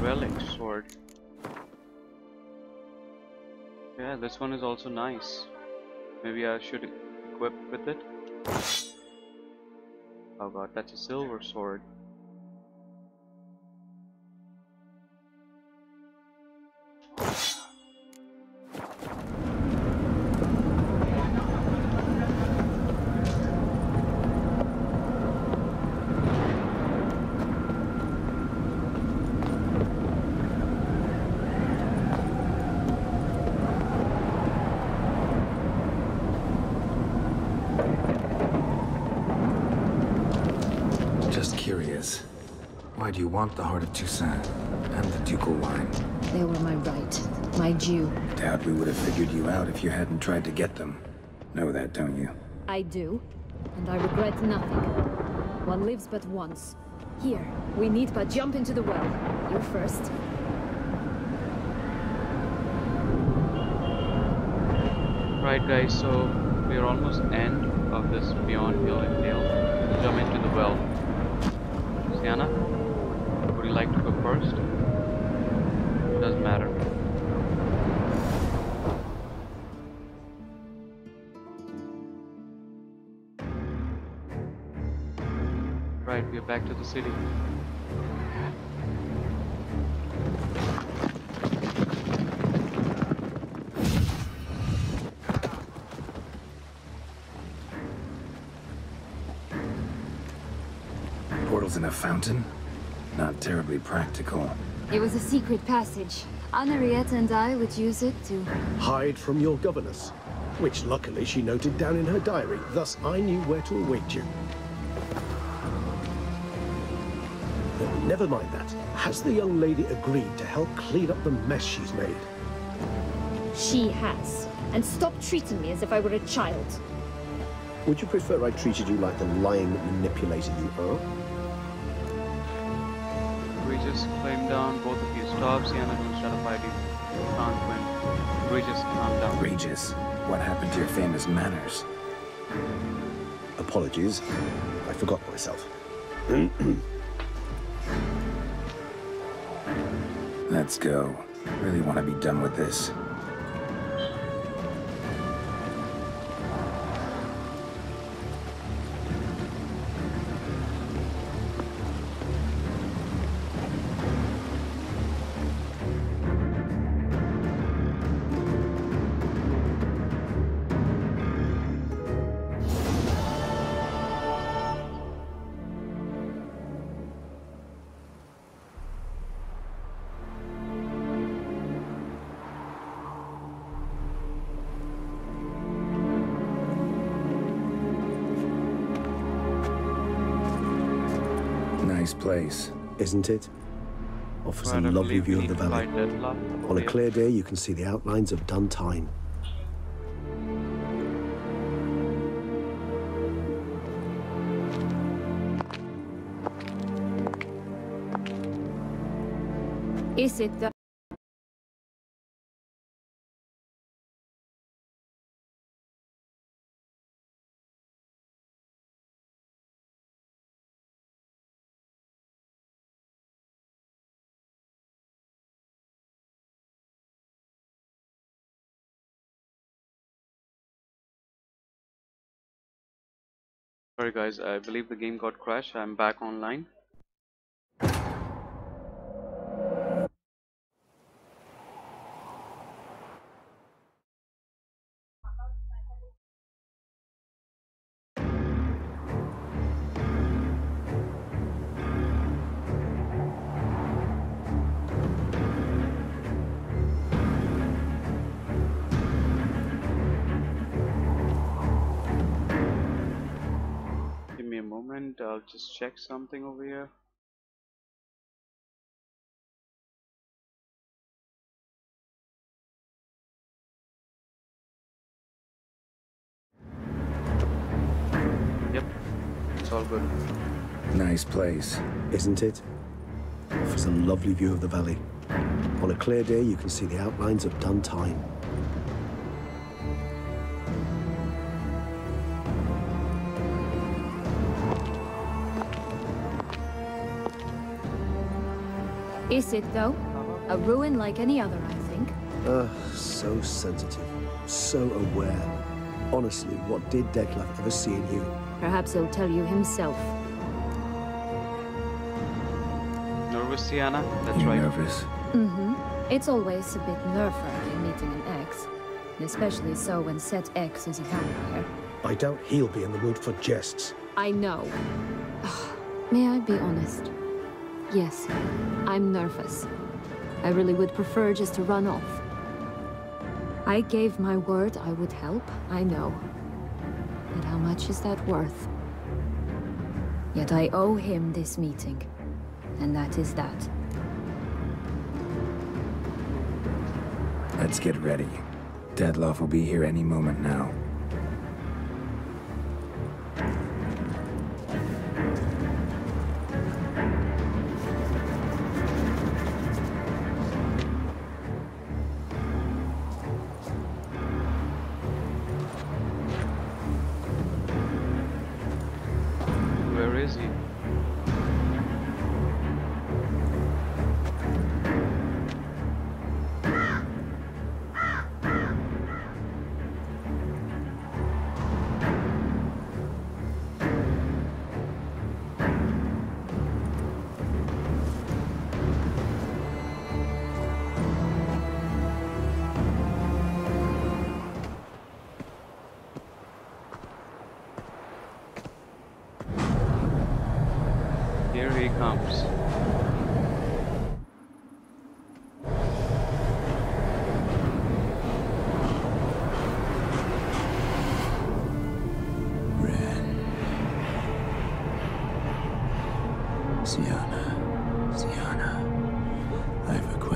Relic sword. Yeah, this one is also nice. Maybe I should equip with it. Oh god, that's a silver sword. Just curious. Why do you want the Heart of Toussaint and the ducal line? They were my right. My due. Doubt we would have figured you out if you hadn't tried to get them. Know that, don't you? I do, and I regret nothing. One lives but once. Here, we need but jump into the well. You first. Right guys, so we're almost end of this Beyond Hill and Dale. Jump into the well. Sienna, would you like to go first? Doesn't matter. Right, we're back to the city. Portals in a fountain? Not terribly practical. It was a secret passage. Henriette and I would use it to... hide from your governess, which luckily she noted down in her diary, thus I knew where to await you. Never mind that. Has the young lady agreed to help clean up the mess she's made? She has. And stop treating me as if I were a child. Would you prefer I treated you like the lying manipulator you are? Regis, claim down. Both of you stop. Sienna, don't start a fight. You can't win. Regis, calm down. Regis, what happened to your famous manners? Apologies. I forgot myself. Let's go. Really want to be done with this. Nice place. Isn't it? Offers a Right, I lovely believe view we of the need to valley. fight Deadlock. On a clear day, you can see the outlines of done time. Is it the... Sorry guys, I believe the game got crashed. I'm back online. Give me a moment, I'll just check something over here. Yep, it's all good. Nice place. Isn't it? Offers a lovely view of the valley. On a clear day, you can see the outlines of done time. Is it, though? A ruin like any other, I think. So sensitive. So aware. Honestly, what did Detlef ever see in you? Perhaps he'll tell you himself. Nervous, Sienna? That's You right. nervous? Mm-hmm. It's always a bit nerve-wracking meeting an ex. Especially so when said ex is a vampire. I doubt he'll be in the mood for jests. I know. May I be honest? Yes, I'm nervous. I really would prefer just to run off. I gave my word I would help, I know. But how much is that worth? Yet I owe him this meeting. And that is that. Let's get ready. Deadloff will be here any moment now. Where is he?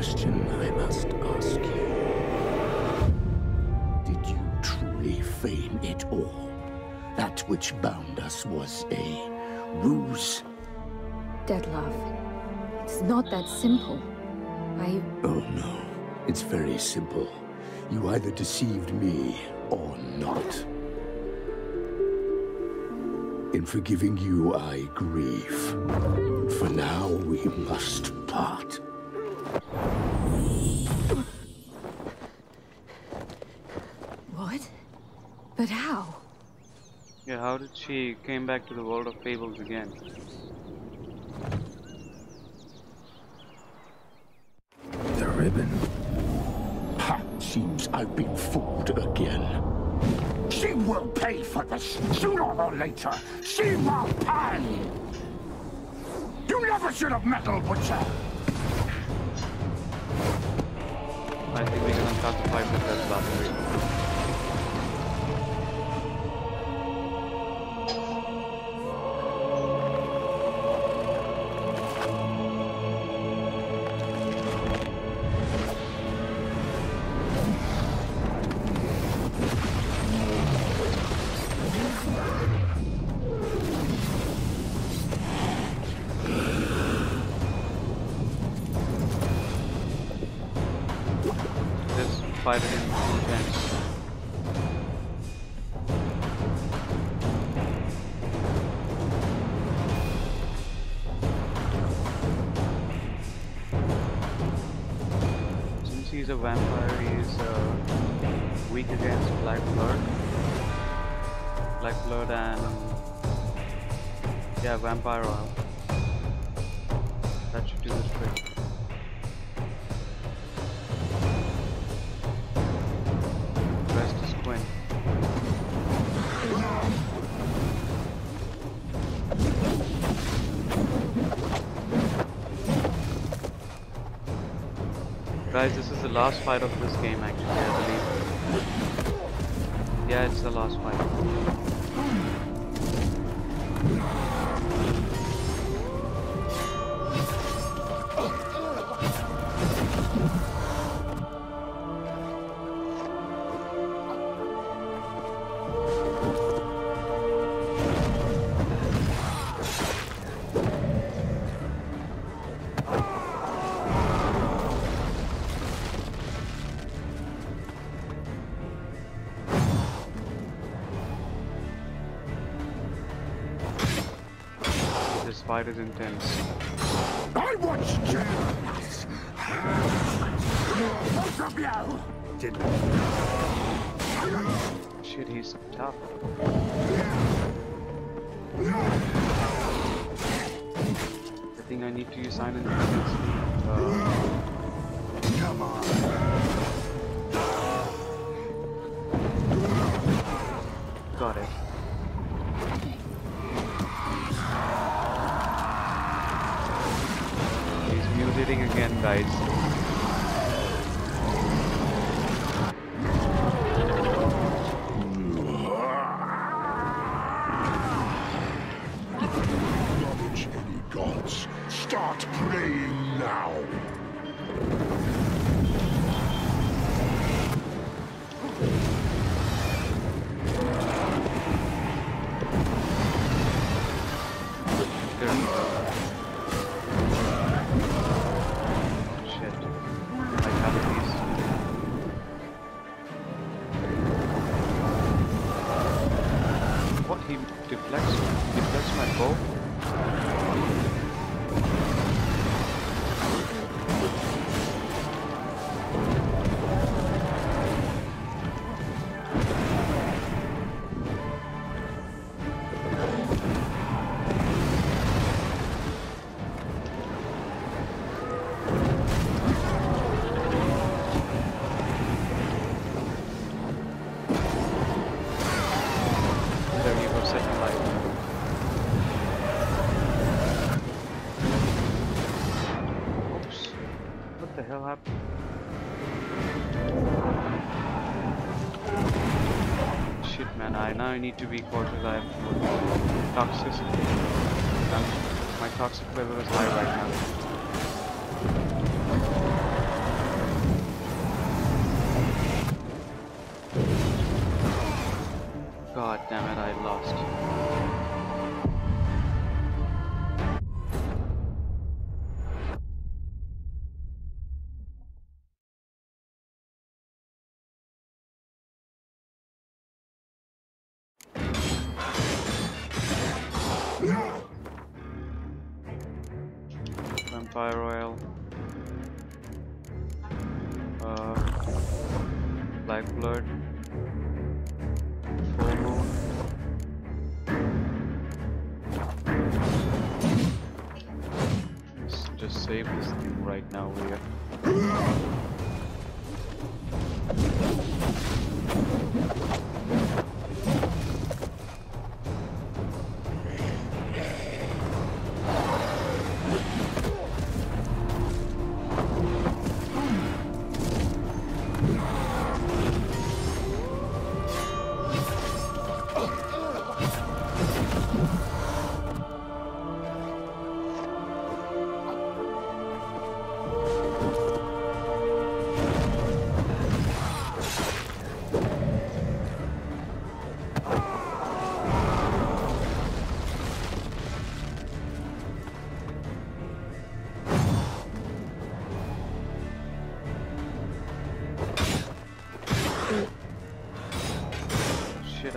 question I must ask you. Did you truly feign it all? That which bound us was a ruse? Detlef, it's not that simple. Oh no, it's very simple. You either deceived me or not. In forgiving you, I grieve. For now, we must part. What? But how? Yeah, how did she came back to the world of fables again? The ribbon. Ha! Seems I've been fooled again. She will pay for this, sooner or later. She will pay! You never should have meddled with her! I think we can start the fight with that battery. Fight it in intense. Since he's a vampire, he's weak against black blood. Black blood and yeah, vampire oil. That should do the trick. Guys, this is the last fight of this game actually, I believe. Yeah, it's the last fight. This fight is intense. I watched you! Both of you! Shit, he's tough. I think I need to use silent frequency. Come on! Got it. He's mutating again, guys. Acknowledge any gods. Start praying now. Deflects my bow. There you go, second light. Oops. What the hell happened? Shit, man, now I need to be cautious. I have toxicity. My toxic level is high right now. Vampire Royal. Black Blood. Full Moon. Let's just save this thing right now here.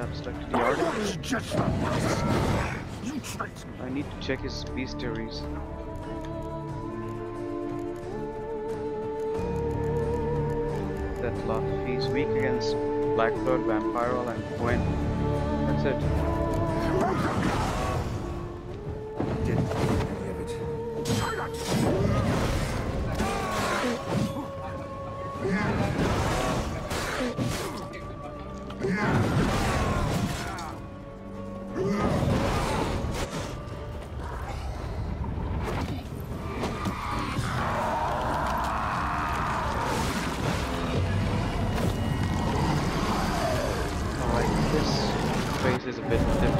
I'm stuck to the article. I need to check his bestiaries. That love. He's weak against Black Blood, Vampire, and Gwen. That's it. Didn't think any of it. Is a bit difficult.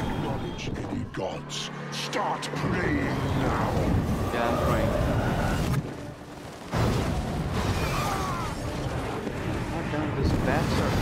Acknowledge any gods. Start praying now. Yeah, I'm praying. God damn, this bastard.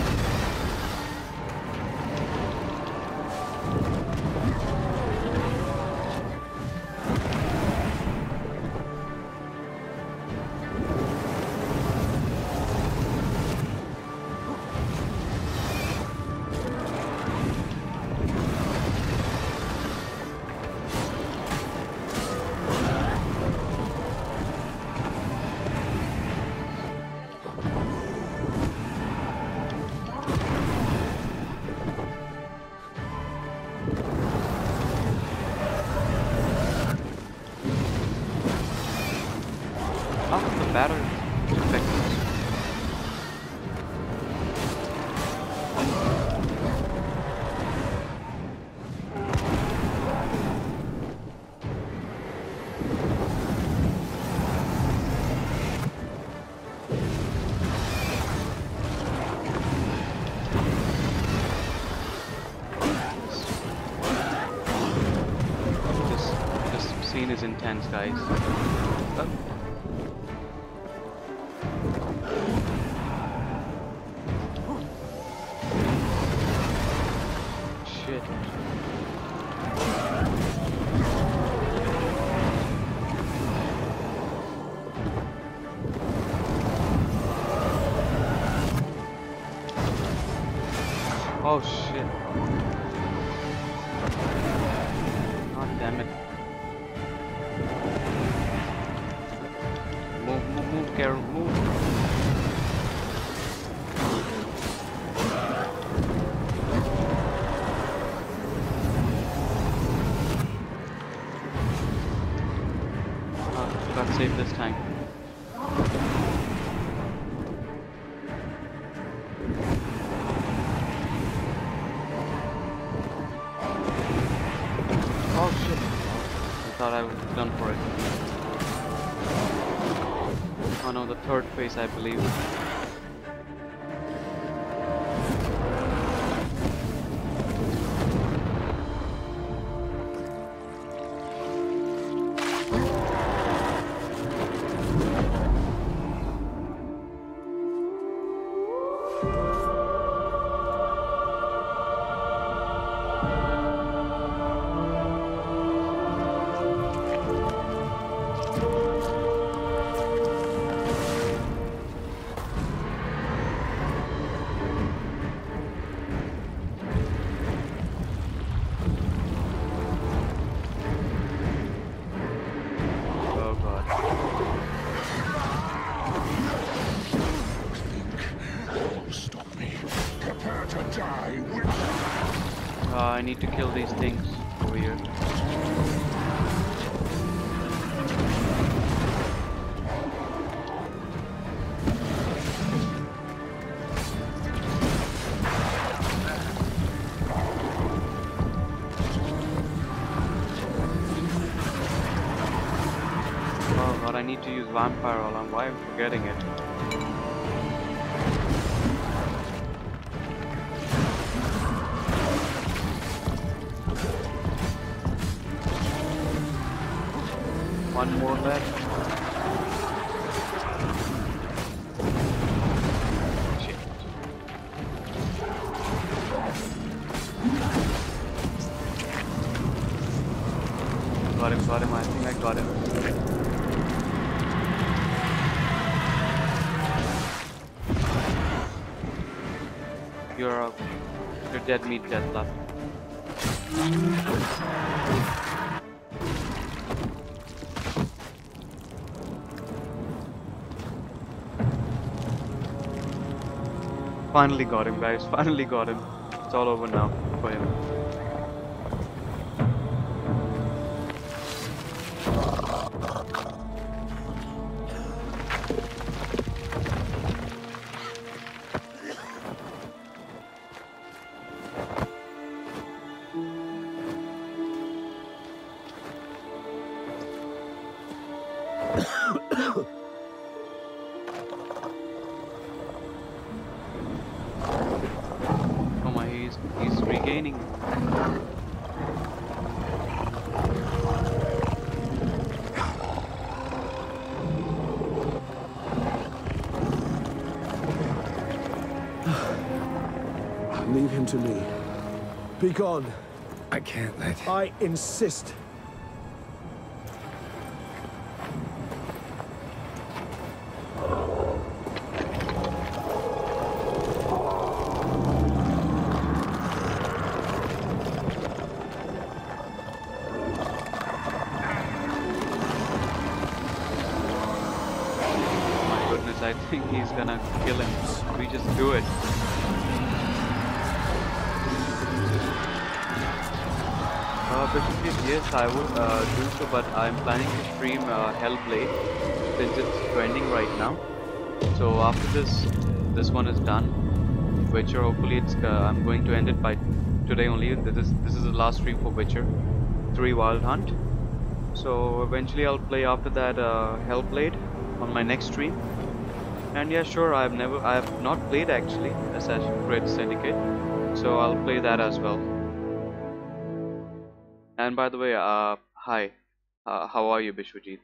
Battery defective. This scene is intense, guys. Oh. Oh shit. God damn it. Move, Geralt, move. Got saved this time. Oh shit. I thought I was done for it. Oh no, the third phase, I believe. need to kill these things over here. Oh god, I need to use vampire alarm. Why am I forgetting it? One more left. Shit. Got him, I think I got him. You're dead meat, dead left. Finally got him, guys. Finally got him. It's all over now for him. He's regaining. Leave him to me. Be gone. I can't let... I insist. I think he's gonna kill him. We just do it. Yes, I would do so, but I'm planning to stream Hellblade since it's trending right now. So after this one is done, Witcher. Hopefully, I'm going to end it by today only. This is the last stream for Witcher 3 Wild Hunt. So eventually, I'll play after that Hellblade on my next stream. And yeah, sure, I have not played actually Assassin's Creed Syndicate, so I'll play that as well. And by the way, hi, how are you, Bishwajit?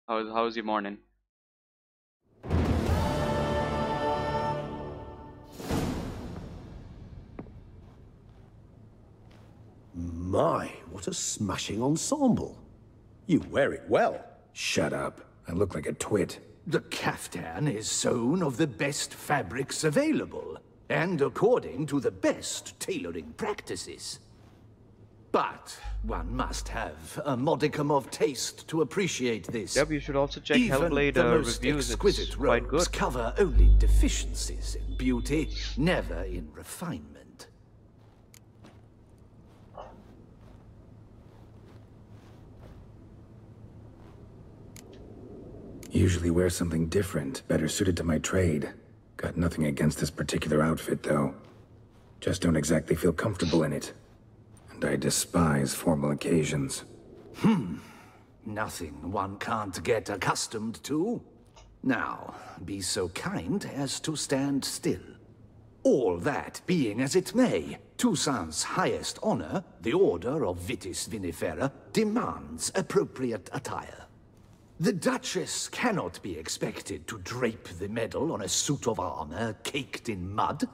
How's your morning? My, what a smashing ensemble. You wear it well. Shut up. I look like a twit. The caftan is sewn of the best fabrics available, and according to the best tailoring practices. But one must have a modicum of taste to appreciate this. Yep, you should also check Even Hellblade the most reviews. Exquisite It's quite robes good. cover only deficiencies in beauty, never in refinement. Usually wear something different, better suited to my trade. Got nothing against this particular outfit, though. Just don't exactly feel comfortable in it. And I despise formal occasions. Nothing one can't get accustomed to. Now, be so kind as to stand still. All that being as it may, Toussaint's highest honor, the Order of Vitis Vinifera, demands appropriate attire. The Duchess cannot be expected to drape the medal on a suit of armor caked in mud.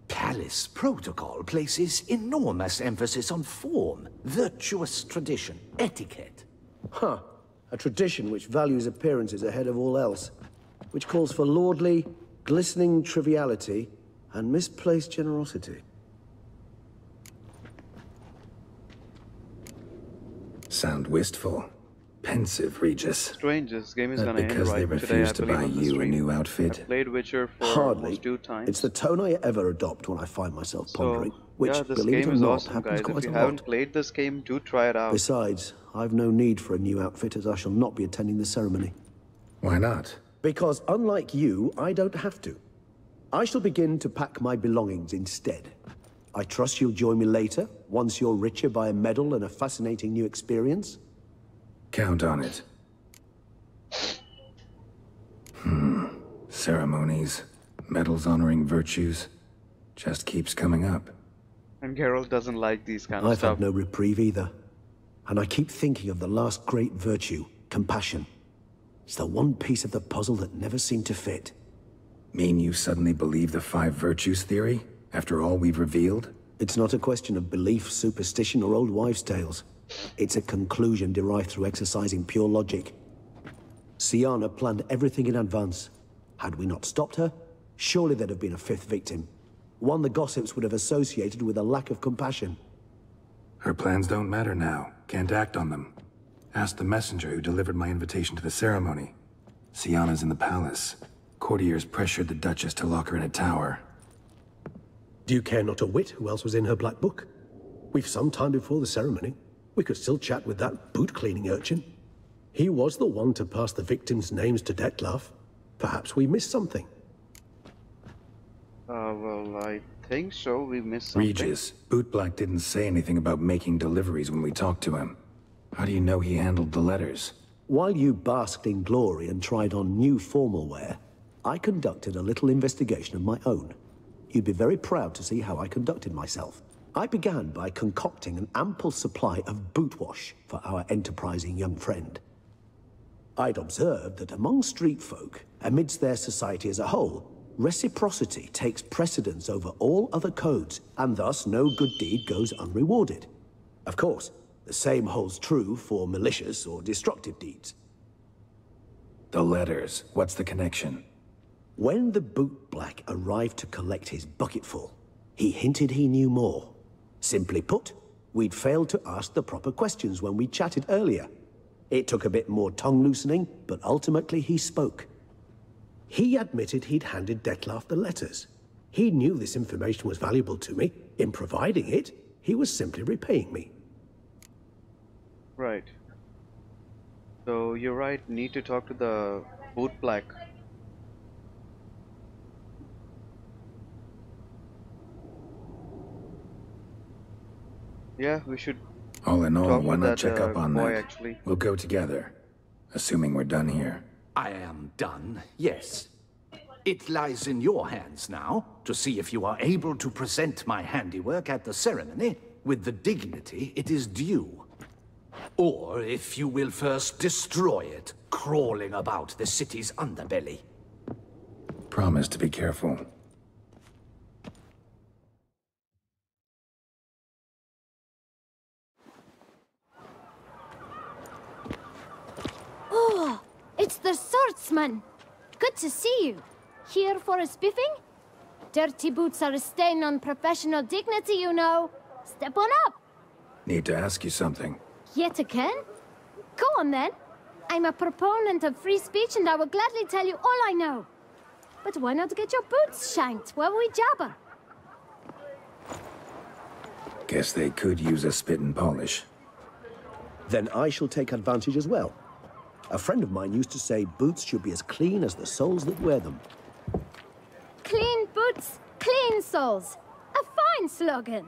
Palace protocol places enormous emphasis on form, virtuous tradition, etiquette. Huh. A tradition which values appearances ahead of all else. Which calls for lordly, glistening triviality and misplaced generosity. Sound wistful. Pensive, Regis. Strange, this game is That gonna end because they right today, I refused to believe, buy on the you a stream. new I outfit? played Witcher for Hardly. almost 2 times. It's the tone I ever adopt when I find myself pondering. which, Yeah, this believe it game or is not, awesome, happens guys. If quite you a lot. haven't played this game, do try it out. Besides, I've no need for a new outfit, as I shall not be attending the ceremony. Why not? Because unlike you, I don't have to. I shall begin to pack my belongings instead. I trust you'll join me later, once you're richer by a medal and a fascinating new experience? Count on it. Ceremonies, medals honoring virtues, just keeps coming up. And Geralt doesn't like these kind of I've stuff. had no reprieve either. And I keep thinking of the last great virtue, compassion. It's the one piece of the puzzle that never seemed to fit. Mean you suddenly believe the 5 virtues theory, after all we've revealed? It's not a question of belief, superstition, or old wives' tales. It's a conclusion derived through exercising pure logic. Siana planned everything in advance. Had we not stopped her, surely there'd have been a 5th victim. One the gossips would have associated with a lack of compassion. Her plans don't matter now. Can't act on them. Ask the messenger who delivered my invitation to the ceremony. Siana's in the palace. Courtiers pressured the Duchess to lock her in a tower. Do you care not a whit who else was in her black book? We've some time before the ceremony. We could still chat with that boot-cleaning urchin. He was the one to pass the victims' names to Detlef. Perhaps we missed something. Well, I think so. We missed something. Regis, Bootblack didn't say anything about making deliveries when we talked to him. How do you know he handled the letters? While you basked in glory and tried on new formal wear, I conducted a little investigation of my own. You'd be very proud to see how I conducted myself. I began by concocting an ample supply of boot wash for our enterprising young friend. I'd observed that among street folk, amidst their society as a whole, reciprocity takes precedence over all other codes, and thus no good deed goes unrewarded. Of course, the same holds true for malicious or destructive deeds. The letters, what's the connection? When the bootblack arrived to collect his bucketful, he hinted he knew more. Simply put, we'd failed to ask the proper questions when we chatted earlier. It took a bit more tongue-loosening, but ultimately he spoke. He admitted he'd handed Detlef the letters. He knew this information was valuable to me. In providing it, he was simply repaying me. Right. So you're right. Need to talk to the bootblack. Yeah, we should. All in all, talk why with not that, check up on boy, that? actually. We'll go together, assuming we're done here. I am done, yes. It lies in your hands now to see if you are able to present my handiwork at the ceremony with the dignity it is due. Or if you will first destroy it, crawling about the city's underbelly. Promise to be careful. Oh, it's the swordsman. Good to see you. Here for a spiffing? Dirty boots are a stain on professional dignity, you know. Step on up. Need to ask you something. Yet again? Go on then. I'm a proponent of free speech and I will gladly tell you all I know. But why not get your boots shanked while we jabber? Guess they could use a spit and polish. Then I shall take advantage as well. A friend of mine used to say boots should be as clean as the soles that wear them. Clean boots, clean soles. A fine slogan.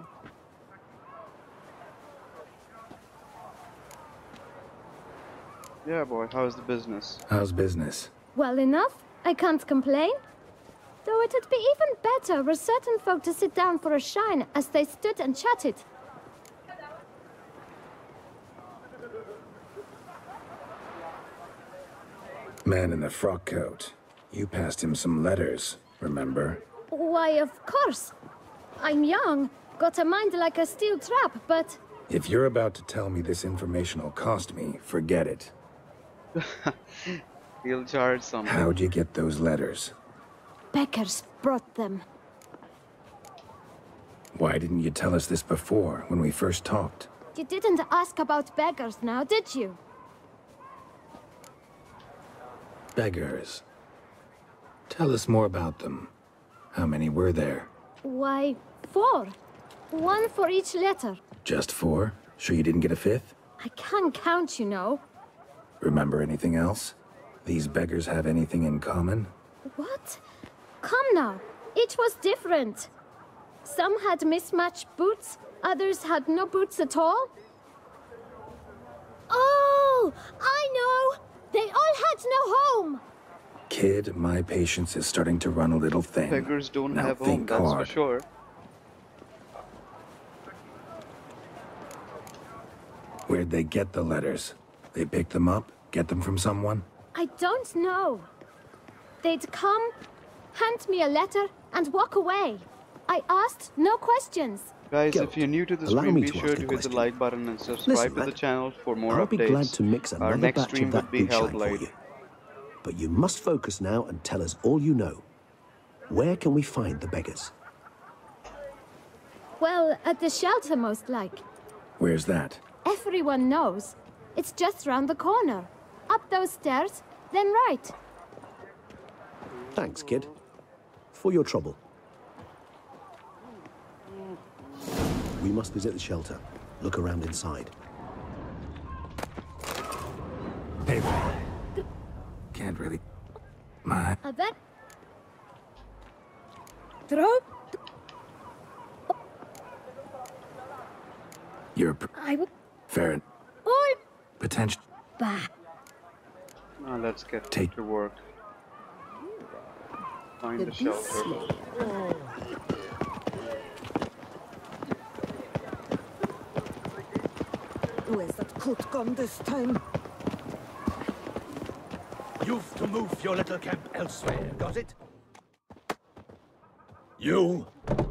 Yeah, boy. How's the business? How's business? Well enough. I can't complain. Though it'd be even better were certain folk to sit down for a shine as they stood and chatted. Man in the frock coat. You passed him some letters, remember? Why, of course. I'm young, got a mind like a steel trap, but... If you're about to tell me this information will cost me, forget it. He'll charge something. How'd you get those letters? Beggars brought them. Why didn't you tell us this before, when we first talked? You didn't ask about beggars now, did you? Beggars. Tell us more about them. How many were there? Why, 4. One for each letter. Just 4? Sure you didn't get a 5th? I can't count, you know. Remember anything else? These beggars have anything in common? What? Come now. Each was different. Some had mismatched boots, others had no boots at all. Oh, I know! They all had no home! Kid, my patience is starting to run a little thin. Beggars don't Now have home, think that's hard. for sure. Where'd they get the letters? They picked them up? Get them from someone? I don't know. They'd come, hand me a letter, and walk away. I asked no questions. Guys, Geralt, if you're new to the allow stream, me be to sure ask to a hit the question. like button and subscribe Listen, to the lad, channel for more I'll updates. be glad to mix Our another next batch stream of would that be boot held shine for late. you. But you must focus now and tell us all you know. Where can we find the beggars? Well, at the shelter most like. Where's that? Everyone knows. It's just round the corner. Up those stairs, then right. Thanks, kid. For your trouble. We must visit the shelter. Look around inside. Hey, can't really... My... I bet. Throw. You're... I would. fair... All. potential... Bah. Now let's get Take- to work. Find the shelter. Where's that coot gone this time? You've to move your little camp elsewhere, got it? You?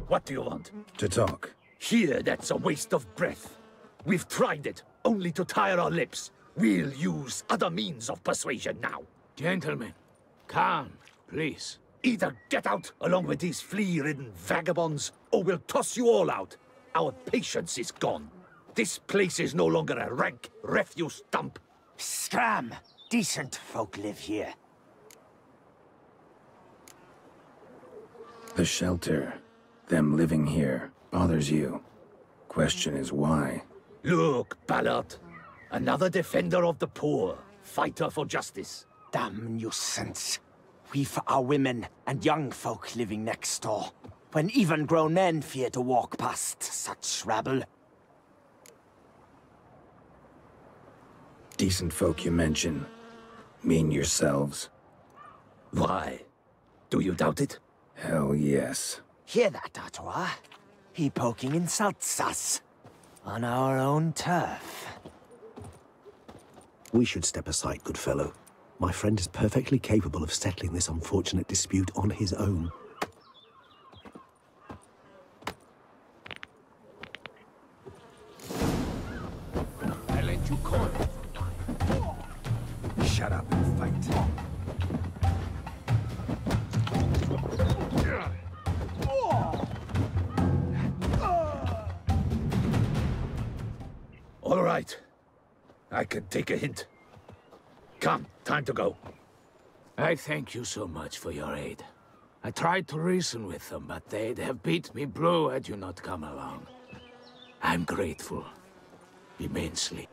What do you want? To talk. Here, that's a waste of breath. We've tried it, only to tire our lips. We'll use other means of persuasion now. Gentlemen, calm, please. Either get out along with these flea-ridden vagabonds, or we'll toss you all out. Our patience is gone. This place is no longer a rank refuse dump. Scram! Decent folk live here. The shelter, them living here, bothers you. Question is why? Look, Ballard. Another defender of the poor. Fighter for justice. Damn nuisance. We've our women and young folk living next door, when even grown men fear to walk past such rabble. Decent folk you mention. Mean yourselves? Why? Do you doubt it? Hell yes. Hear that, Artois? He poking insults us. On our own turf. We should step aside, good fellow. My friend is perfectly capable of settling this unfortunate dispute on his own. I let you call. Shut up and fight. All right. I can take a hint. Come, time to go. I thank you so much for your aid. I tried to reason with them, but they'd have beat me blue had you not come along. I'm grateful. Immensely.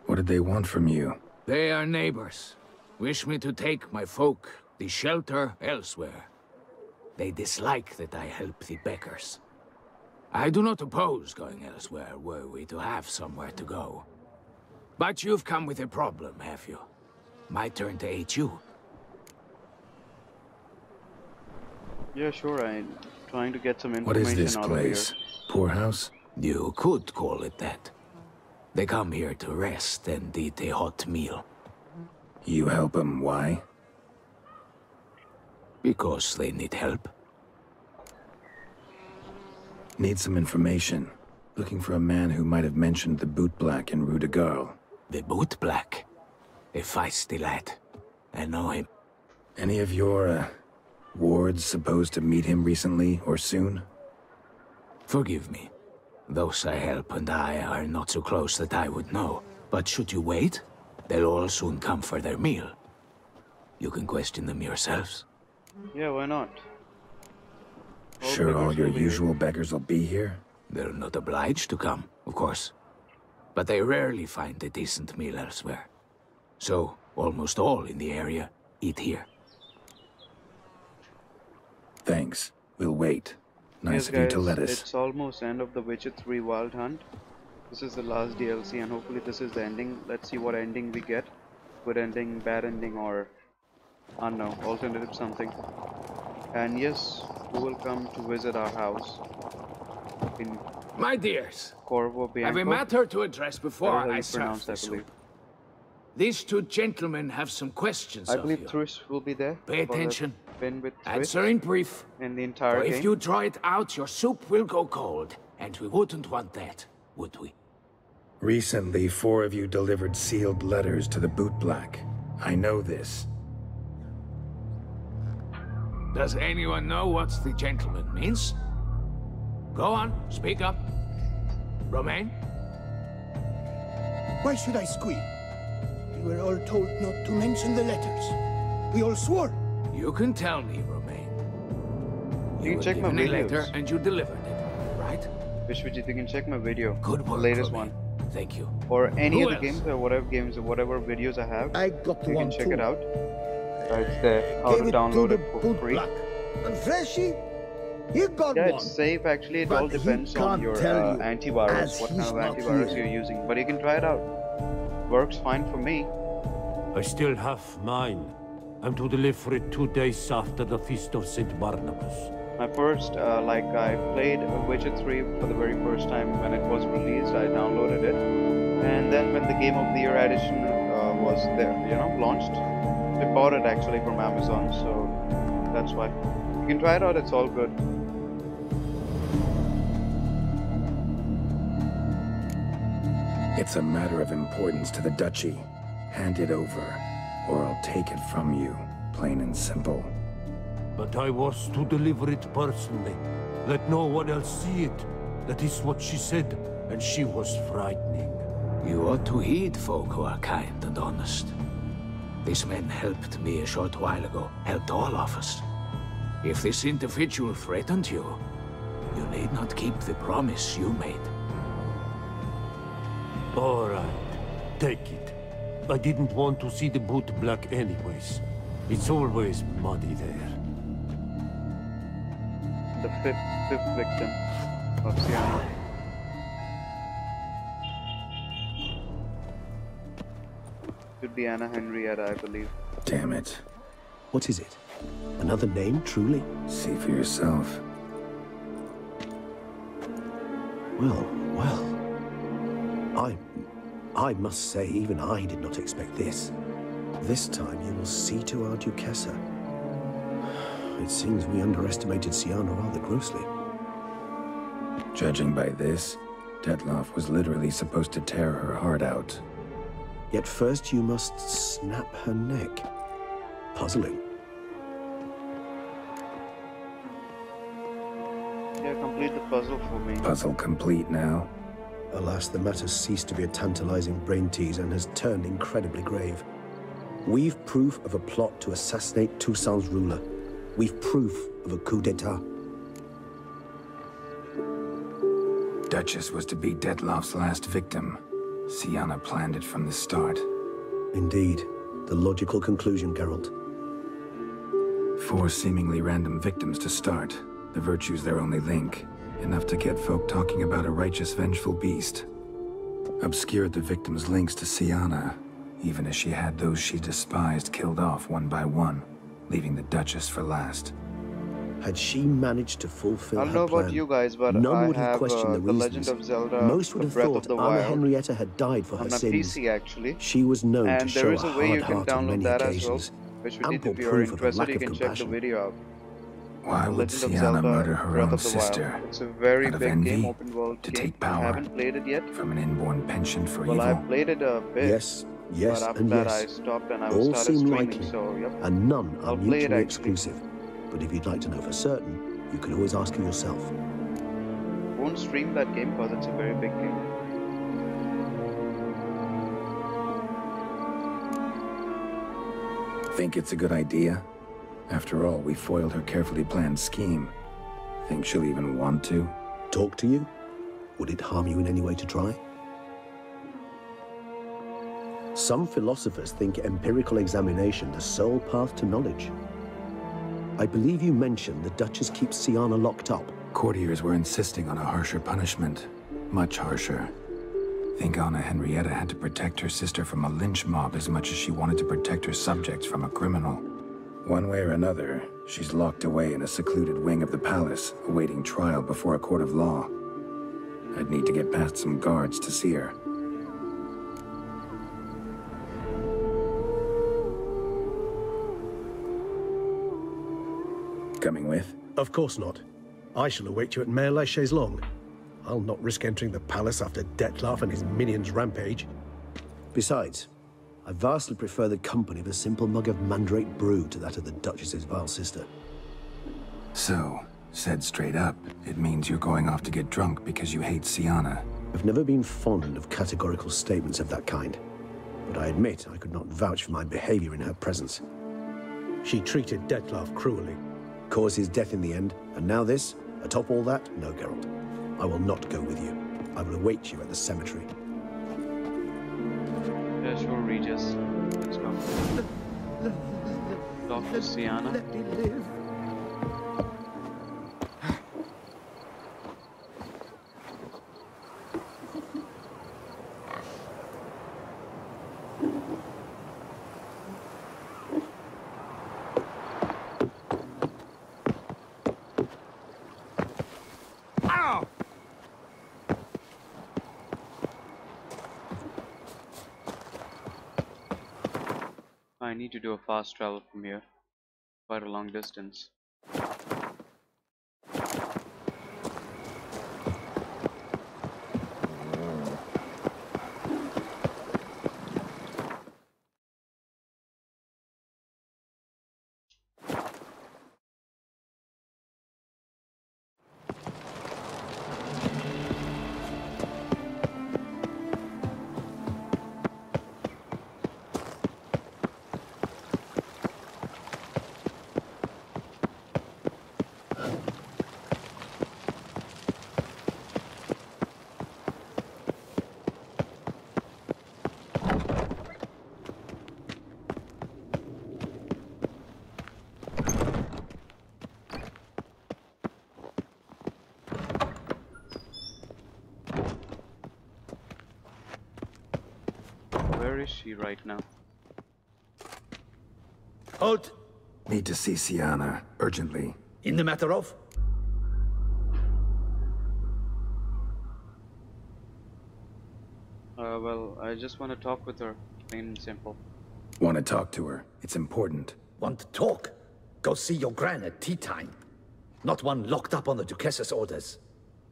What did they want from you? They are neighbors. Wish me to take my folk, the shelter, elsewhere. They dislike that I help the beggars. I do not oppose going elsewhere, were we to have somewhere to go. But you've come with a problem, have you? My turn to aid you. Yeah, sure. I'm trying to get some What is information this out place? of here. Poorhouse? You could call it that. They come here to rest and eat a hot meal. You help them, why? Because they need help. Need some information. Looking for a man who might have mentioned the boot black in Rue de Garl. The boot black? A feisty lad. I know him. Any of your, wards supposed to meet him recently or soon? Forgive me. Those I help and I are not so close that I would know. But should you wait, they'll all soon come for their meal. You can question them yourselves. Yeah, why not? Sure all beggars your will be here. usual beggars will be here? They're not obliged to come, of course. But they rarely find a decent meal elsewhere. So, almost all in the area eat here. Thanks. We'll wait. Nice Yes, of you to guys, let us. it's almost end of the Witcher 3 Wild Hunt. This is the last DLC and hopefully this is the ending. Let's see what ending we get. Good ending, bad ending, or I don't know, alternative something. And yes, who will come to visit our house in My dears, Corvo I have a Bianco? matter to address before That's how I you serve pronounce the that, I believe. soup. These two gentlemen have some questions I of believe you. Thrish will be there. Pay for the attention. Win with Answer Thrish in brief. in the entire Or game. if you draw it out, your soup will go cold. And we wouldn't want that, would we? Recently, 4 of you delivered sealed letters to the bootblack. I know this. Does anyone know what the gentleman means? Go on, speak up. Romain? Why should I squeal? We were all told not to mention the letters. We all swore. You can tell me, Romain. You can check my given a videos. letter and you delivered it, right? Vishwajit, you can check my video. Good work, the latest Romain. one. Thank you. Or any Who other else? games or whatever videos I have. I got You one can check too. it out. It's there. How to Gave it download to it the for free. bootblack. And Freshie, he got Yeah, one. it's safe actually. It But all he depends on can't your tell you, antivirus, as what kind he's of not antivirus here. you're using. But you can try it out. Works fine for me. I still have mine. I'm to deliver it 2 days after the Feast of St. Barnabas. My first, I played Witcher 3 for the very first time when it was released. I downloaded it, and then when the Game of the Year edition was there, launched, I bought it actually from Amazon. So that's why you can try it out. It's all good. It's a matter of importance to the Duchy. Hand it over, or I'll take it from you. Plain and simple. But I was to deliver it personally. Let no one else see it. That is what she said, and she was frightening. You ought to heed folk who are kind and honest. These men helped me a short while ago, helped all of us. If this individual threatened you, you need not keep the promise you made. All right, take it. I didn't want to see the bootblack anyways. It's always muddy there. The fifth victim of Sienna. Should be Anna Henrietta, I believe. Damn it. What is it? Another name, truly? See for yourself. Well. I must say, even I did not expect this. This time you will see to our Duchessa. It seems we underestimated Sienna rather grossly. Judging by this, Detloff was literally supposed to tear her heart out. Yet first you must snap her neck. Puzzling. Yeah, complete the puzzle for me. Puzzle complete now. Alas, the matter ceased to be a tantalizing brain tease and has turned incredibly grave. We've proof of a plot to assassinate Toussaint's ruler. We've proof of a coup d'etat. Duchess was to be Detloff's last victim. Sienna planned it from the start. Indeed. The logical conclusion, Geralt. 4 seemingly random victims to start. The virtue's their only link. Enough to get folk talking about a righteous, vengeful beast. Obscured the victims' links to Sienna, even as she had those she despised killed off one by one, leaving the Duchess for last. Had she managed to fulfill I her don't know plan, about you guys, but none I would have have questioned the The reasons. Legend of Zelda, Most would The have Breath thought of the Anna Wild. Henrietta had died for her On a sins. PC actually. She was known And to there show is a a way you hard can heart on download many that as well. occasions. Which Ample if you're proof of a interested, lack you of can check the compassion. video out. Why would Legend of Sienna Zelda, murder her Breath own of the Wild. sister? It's a very Out of big envy? game, open world To game. take I power? haven't played it yet. From an inborn penchant for Well, evil? I've played it a bit. Yes, But after and that, yes. I stopped and I All started seem streaming. likely, So, yep. and none are I'll play it mutually actually. exclusive. But if you'd like to know for certain, you can always ask her yourself. Won't stream that game because it's a very big game. Think it's a good idea? After all, we foiled her carefully planned scheme. Think she'll even want to? Talk to you? Would it harm you in any way to try? Some philosophers think empirical examination the sole path to knowledge. I believe you mentioned the Duchess keeps Sienna locked up. Courtiers were insisting on a harsher punishment. Much harsher. Think Anna Henrietta had to protect her sister from a lynch mob as much as she wanted to protect her subjects from a criminal. One way or another, she's locked away in a secluded wing of the palace, awaiting trial before a court of law. I'd need to get past some guards to see her. Coming with? Of course not. I shall await you at Mare la Chaise-Longue. I'll not risk entering the palace after Dettlaff and his minions rampage. Besides, I vastly prefer the company of a simple mug of mandrake brew to that of the Duchess's vile sister. So, said straight up, it means you're going off to get drunk because you hate Sienna. I've never been fond of categorical statements of that kind, but I admit I could not vouch for my behavior in her presence. She treated Dettlaff cruelly, caused his death in the end, and now this? Atop all that, no, Geralt. I will not go with you. I will await you at the cemetery. Yeah, sure, Regis. Let's go. Talk to Sienna. Let me live. I need to do a fast travel from here. Quite a long distance. Where is she right now? Halt! Need to see Sienna, urgently. In the matter of? Well, I just want to talk with her. Plain and simple. Want to talk to her. It's important. Want to talk? Go see your gran at tea time. Not one locked up on the Duchess's orders.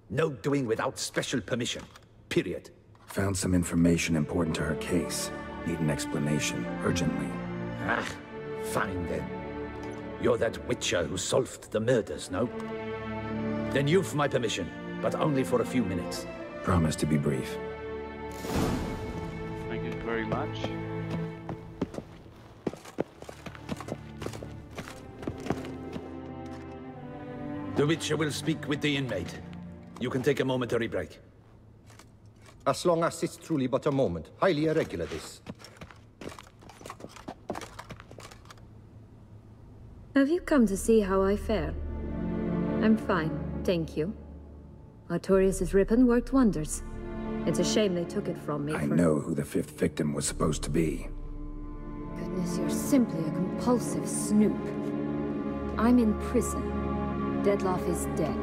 No doing without special permission. Period. Found some information important to her case. Need an explanation, urgently. Ah, fine then. You're that witcher who solved the murders, no? Then you've my permission, but only for a few minutes. Promise to be brief. Thank you very much. The witcher will speak with the inmate. You can take a momentary break. As long as it's truly but a moment. Highly irregular, this. Have you come to see how I fare? I'm fine, thank you. Artorius' ribbon worked wonders. It's a shame they took it from me. I know who the fifth victim was supposed to be. Goodness, you're simply a compulsive snoop. I'm in prison. Dettlaff is dead.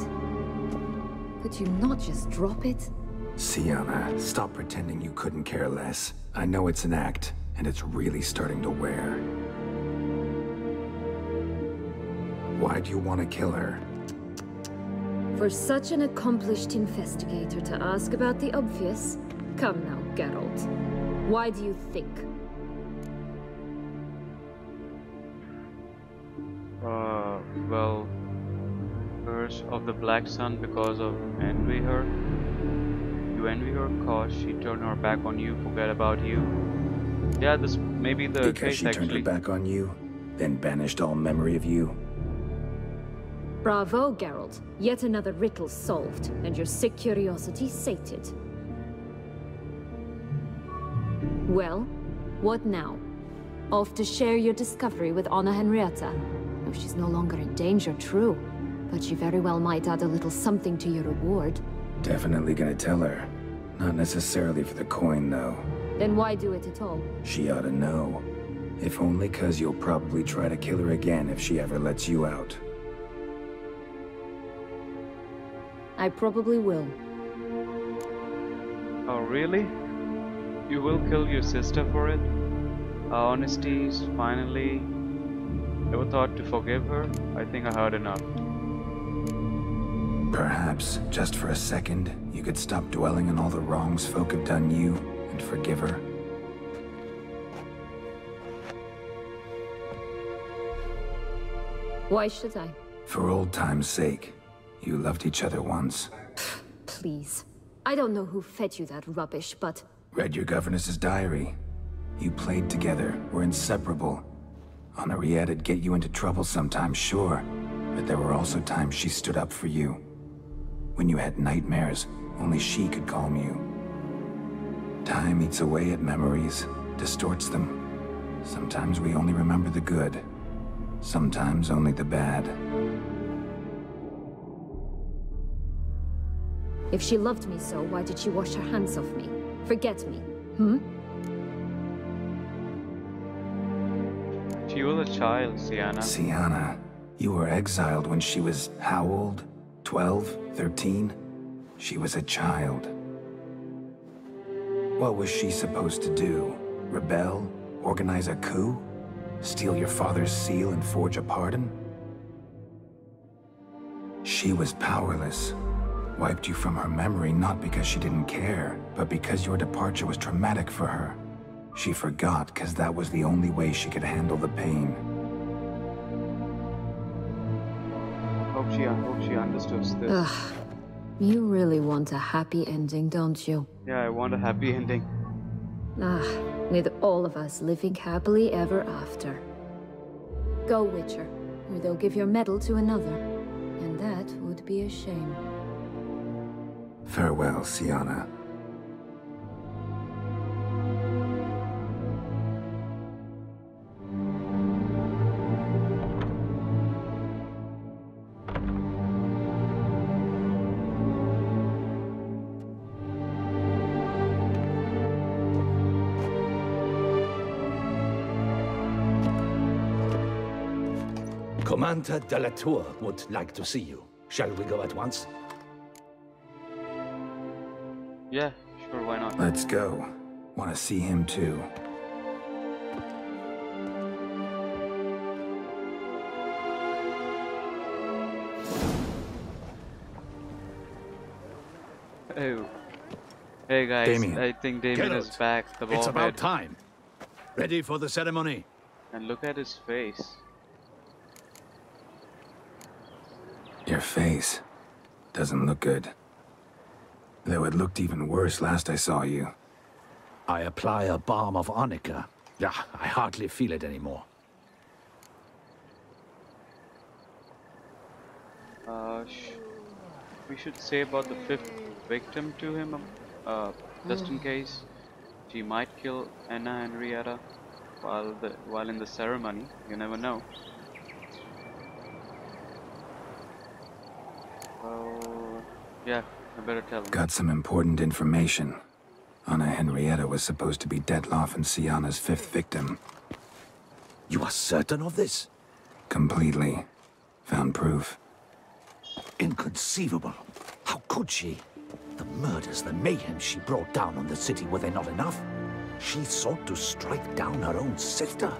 Could you not just drop it? Sienna, stop pretending you couldn't care less. I know it's an act, and it's really starting to wear. Why do you want to kill her? For such an accomplished investigator to ask about the obvious? Come now, Geralt. Why do you think? Well, Curse of the Black Sun because of envy her. You envy her cause she turned her back on you, forget about you. Yeah, this may be the because case she turned her back on you, then banished all memory of you. Bravo, Geralt. Yet another riddle solved, and your sick curiosity sated. Well, what now? Off to share your discovery with Anna Henrietta? No, she's no longer in danger, true. But she very well might add a little something to your reward. Definitely gonna tell her. Not necessarily for the coin, though. Then why do it at all? She ought to know. If only 'cause you'll probably try to kill her again if she ever lets you out. I probably will. Oh, really? You will kill your sister for it? Honesties, finally. Ever thought to forgive her? I think I heard enough. Perhaps, just for a second, you could stop dwelling on all the wrongs folk have done you and forgive her. Why should I? For old time's sake. You loved each other once. Please. I don't know who fed you that rubbish, but... Read your governess's diary. You played together, were inseparable. Henriette'd get you into trouble sometimes, sure. But there were also times she stood up for you. When you had nightmares, only she could calm you. Time eats away at memories, distorts them. Sometimes we only remember the good. Sometimes only the bad. If she loved me so, why did she wash her hands off me? Forget me, She was a child, Sienna. Sienna, you were exiled when she was how old? 12? 13? She was a child. What was she supposed to do? Rebel? Organize a coup? Steal your father's seal and forge a pardon? She was powerless. Wiped you from her memory not because she didn't care, but because your departure was traumatic for her. She forgot because that was the only way she could handle the pain. Hope she understood this. Ugh. You really want a happy ending, don't you? Yeah, I want a happy ending. With all of us living happily ever after. Go, Witcher, or they'll give your medal to another. And that would be a shame. Farewell, Sienna. Commander de la Tour would like to see you. Shall we go at once? Yeah, sure, why not? Let's go. Want to see him too. Oh. Hey guys, Damien. I think Damien is Geralt, back. The it's ball about head. time. Ready for the ceremony? And look at his face. Your face doesn't look good. Though it looked even worse last I saw you. I apply a balm of arnica. Yeah, I hardly feel it anymore. We should say about the 5th victim to him, just in case. She might kill Anna Henrietta while in the ceremony. You never know. Yeah, I better tell him. Got some important information. Anna Henrietta was supposed to be Detloff and Sienna's 5th victim. You are certain of this? Completely. Found proof. Inconceivable. How could she? The murders, the mayhem she brought down on the city, were they not enough? She sought to strike down her own sister,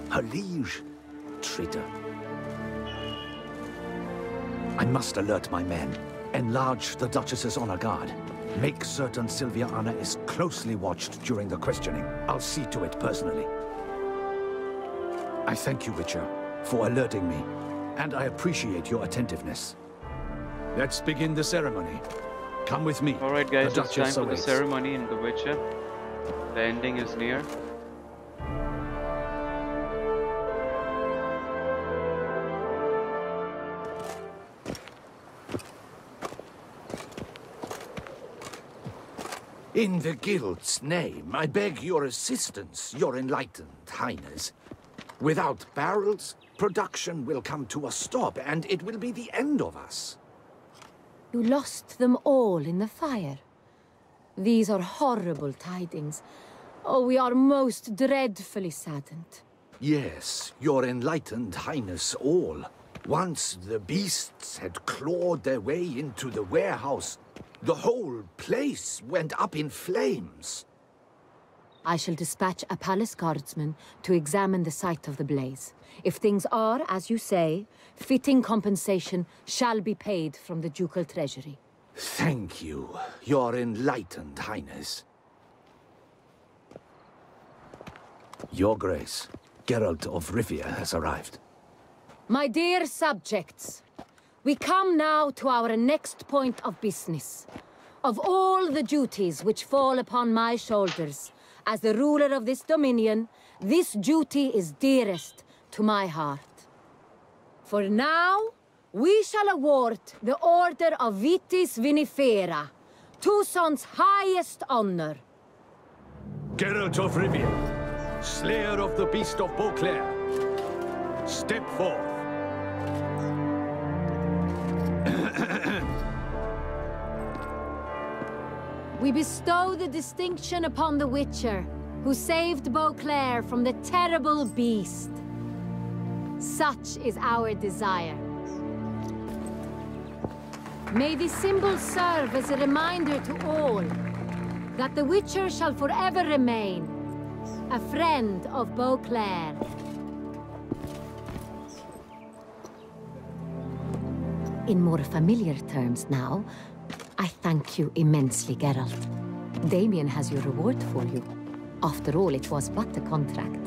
her liege. Traitor. I must alert my men. Enlarge the Duchess's honor guard. Make certain Sylvia Anna is closely watched during the questioning. I'll see to it personally. I thank you, Witcher, for alerting me, and I appreciate your attentiveness. Let's begin the ceremony. Come with me. Alright guys, The it's time Duchess for the awaits. ceremony in The Witcher. The ending is near. In the Guild's name, I beg your assistance, your enlightened highness. Without barrels, production will come to a stop, and it will be the end of us. You lost them all in the fire. These are horrible tidings. Oh, we are most dreadfully saddened. Yes, your enlightened highness all. Once the beasts had clawed their way into the warehouse, the whole place went up in flames. I shall dispatch a palace guardsman to examine the site of the blaze. If things are, as you say, fitting compensation shall be paid from the ducal treasury. Thank you, your enlightened highness. Your Grace, Geralt of Rivia has arrived. My dear subjects, we come now to our next point of business. Of all the duties which fall upon my shoulders, as the ruler of this dominion, this duty is dearest to my heart. For now, we shall award the Order of Vitis Vinifera, Tucson's highest honor. Geralt of Rivia, slayer of the beast of Beauclair, step forth. We bestow the distinction upon the Witcher, who saved Beauclair from the terrible beast. Such is our desire. May this symbol serve as a reminder to all that the Witcher shall forever remain a friend of Beauclair. In more familiar terms now, I thank you immensely, Geralt. Damien has your reward for you. After all, it was but a contract.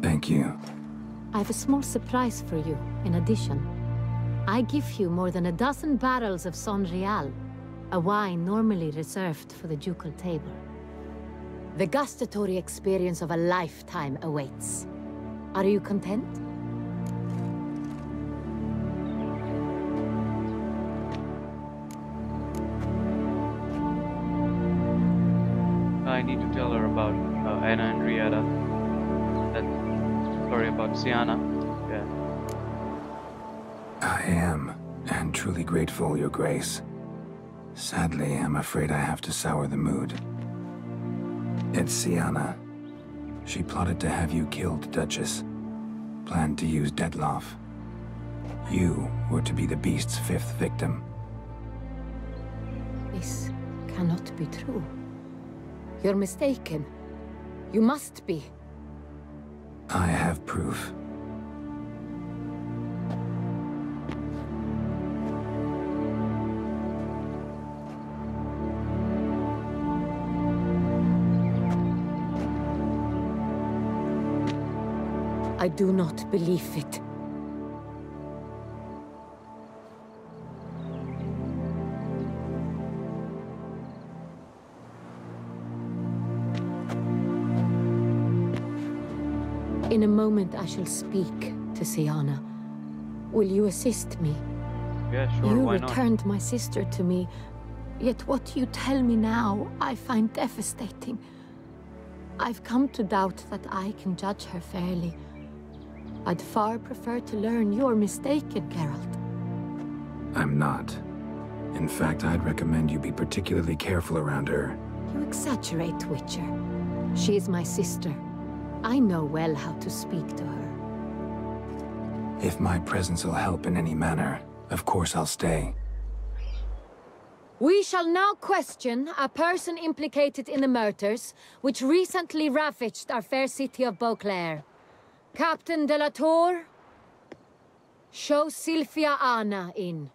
Thank you. I have a small surprise for you, in addition. I give you more than a dozen barrels of Son Real, a wine normally reserved for the ducal table. The gustatory experience of a lifetime awaits. Are you content? I need to tell her about Anna and Rieta. Sorry, about Sienna. Yeah. I am, and truly grateful, Your Grace. Sadly, I'm afraid I have to sour the mood. It's Sienna. She plotted to have you killed, Duchess. Planned to use Detloff. You were to be the beast's 5th victim. This cannot be true. You're mistaken. You must be. I have proof. I do not believe it. In a moment I shall speak to Sienna. Will you assist me? Yeah, sure, you why not? returned my sister to me, yet what you tell me now I find devastating. I've come to doubt that I can judge her fairly. I'd far prefer to learn you're mistaken, Geralt. I'm not. In fact, I'd recommend you be particularly careful around her. You exaggerate, Witcher. She is my sister. I know well how to speak to her. If my presence will help in any manner, of course I'll stay. We shall now question a person implicated in the murders which recently ravaged our fair city of Beauclair. Captain de la Tour, show Sylvia Anna in.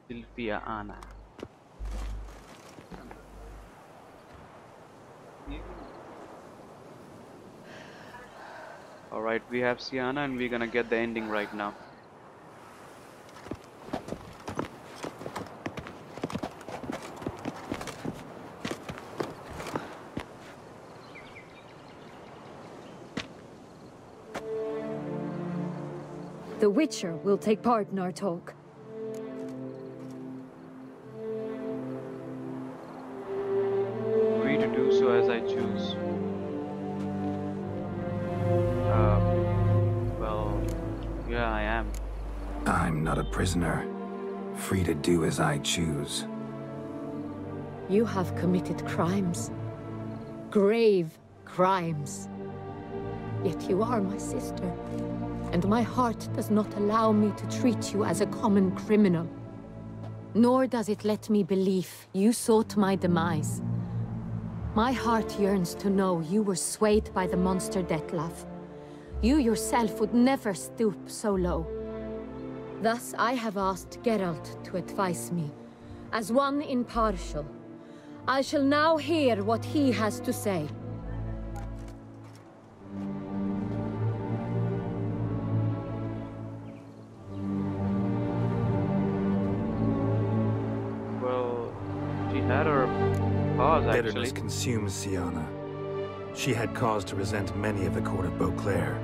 Sylvia Anna. Alright, we have Sienna and we're gonna get the ending right now. The Witcher will take part in our talk. I'm not a prisoner, free to do as I choose. You have committed crimes. Grave crimes. Yet you are my sister, and my heart does not allow me to treat you as a common criminal. Nor does it let me believe you sought my demise. My heart yearns to know you were swayed by the monster Dettlaff. You yourself would never stoop so low. Thus I have asked Geralt to advise me, as one impartial. I shall now hear what he has to say. Well, she had her cause, actually. Bitterness consumes Siana. She had cause to resent many of the court of Beauclair.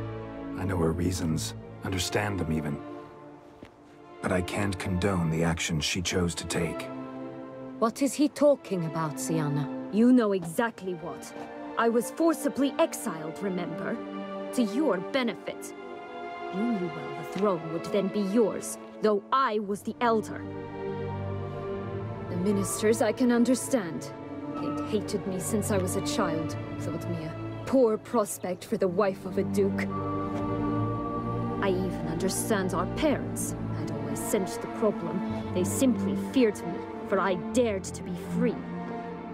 I know her reasons, understand them even. But I can't condone the actions she chose to take. What is he talking about, Siana? You know exactly what. I was forcibly exiled, remember? To your benefit. You knew well the throne would then be yours, though I was the elder. The ministers I can understand. They'd hated me since I was a child, thought me a poor prospect for the wife of a duke. I even understand our parents. I'd always sensed the problem. They simply feared me, for I dared to be free.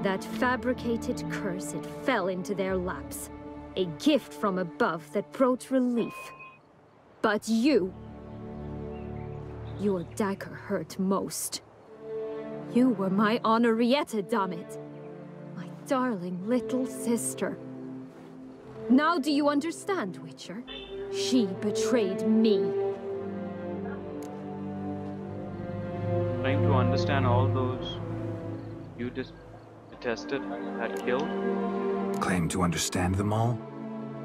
That fabricated curse, it fell into their laps. A gift from above that brought relief. But you... your dagger hurt most. You were my Henrietta, dammit. My darling little sister. Now do you understand, Witcher? She betrayed me. Trying to understand all those you detested, had killed? Claim to understand them all?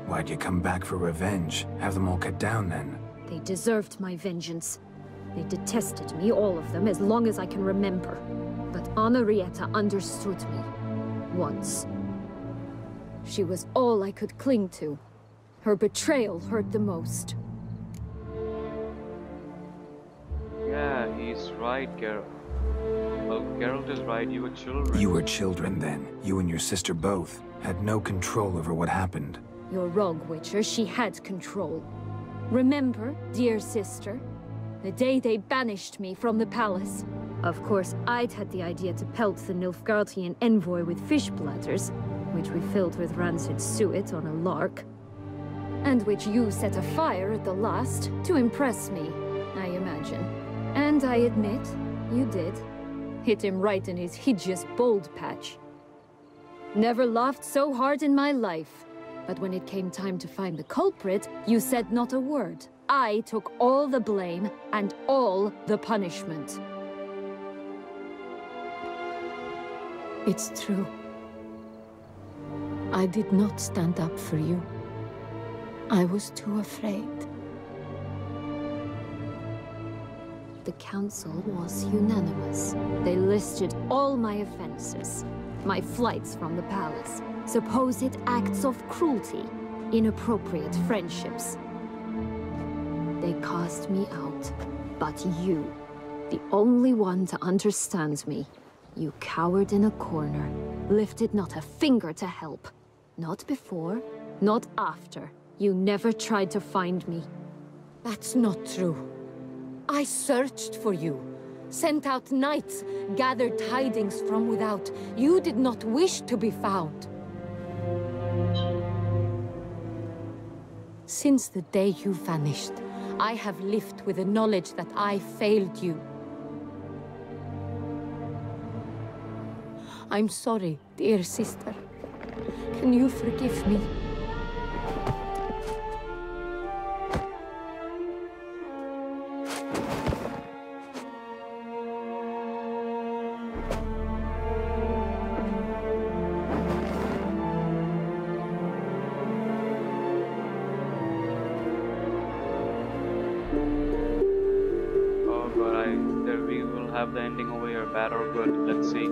Why'd you come back for revenge? Have them all cut down then? They deserved my vengeance. They detested me, all of them, as long as I can remember. But Henrietta understood me. Once. She was all I could cling to. Her betrayal hurt the most. Yeah, he's right, Geralt. Well, Geralt is right, you were children. You were children then. You and your sister both had no control over what happened. You're wrong, Witcher. She had control. Remember, dear sister? The day they banished me from the palace. Of course, I'd had the idea to pelt the Nilfgaardian envoy with fish bladders, which we filled with rancid suet on a lark. And which you set afire at the last, to impress me, I imagine. And I admit, you did. Hit him right in his hideous bald patch. Never laughed so hard in my life. But when it came time to find the culprit, you said not a word. I took all the blame and all the punishment. It's true. I did not stand up for you. I was too afraid. The council was unanimous. They listed all my offenses. My flights from the palace, supposed acts of cruelty, inappropriate friendships. They cast me out, but you, the only one to understand me, you cowered in a corner, lifted not a finger to help. Not before, not after. You never tried to find me. That's not true. I searched for you, sent out knights, gathered tidings from without. You did not wish to be found. Since the day you vanished, I have lived with the knowledge that I failed you. I'm sorry, dear sister. Can you forgive me? The ending over here, bad or good? Let's see.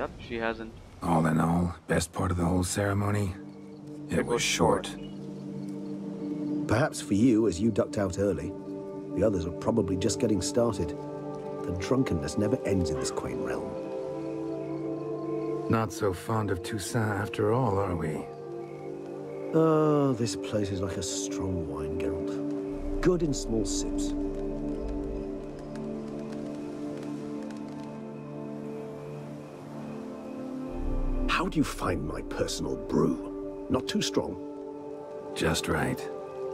Yep, she hasn't. All in all, best part of the whole ceremony? It was short. Perhaps for you, as you ducked out early. The others are probably just getting started. The drunkenness never ends in this quaint realm. Not so fond of Toussaint after all, are we? Oh, this place is like a strong wine, Geralt. Good in small sips. How do you find my personal brew? Not too strong? Just right.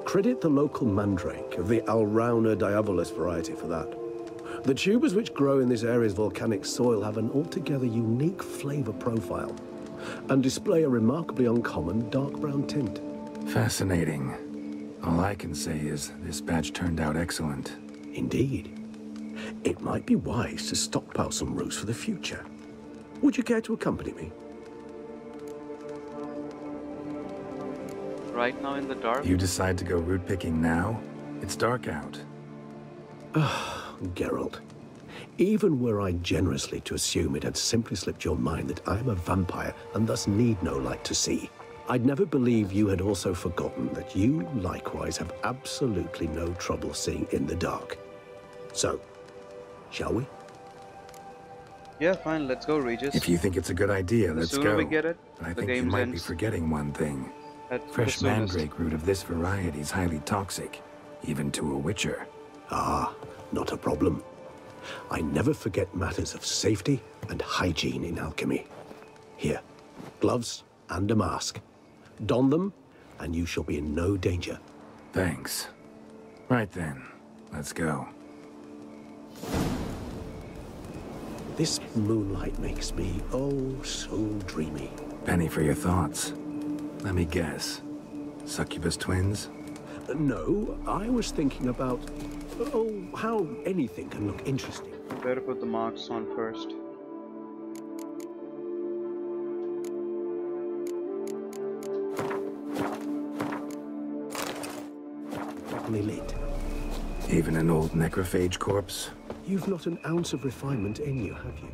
Credit the local mandrake of the Alrauna diabolus variety for that. The tubers which grow in this area's volcanic soil have an altogether unique flavor profile and display a remarkably uncommon dark brown tint. Fascinating. All I can say is this batch turned out excellent. Indeed. It might be wise to stockpile some roots for the future. Would you care to accompany me? Right now in the dark? You decide to go root picking now? It's dark out. Geralt, even were I generously to assume it had simply slipped your mind that I am a vampire and thus need no light to see, I'd never believe you had also forgotten that you likewise have absolutely no trouble seeing in the dark. So, shall we? Yeah, fine, let's go, Regis. If you think it's a good idea, let's go. The sooner we get it, but I the think you game might ends. be forgetting one thing. Fresh the soonest. mandrake root of this variety is highly toxic, even to a witcher. Ah, not a problem. I never forget matters of safety and hygiene in alchemy. Here, gloves and a mask. Don them, and you shall be in no danger. Thanks. Right then, let's go. This moonlight makes me, oh, so dreamy. Penny for your thoughts. Let me guess. Succubus twins? No, I was thinking about, oh, how anything can look interesting. Better put the marks on first. Properly lit. Even an old necrophage corpse? You've not an ounce of refinement in you, have you?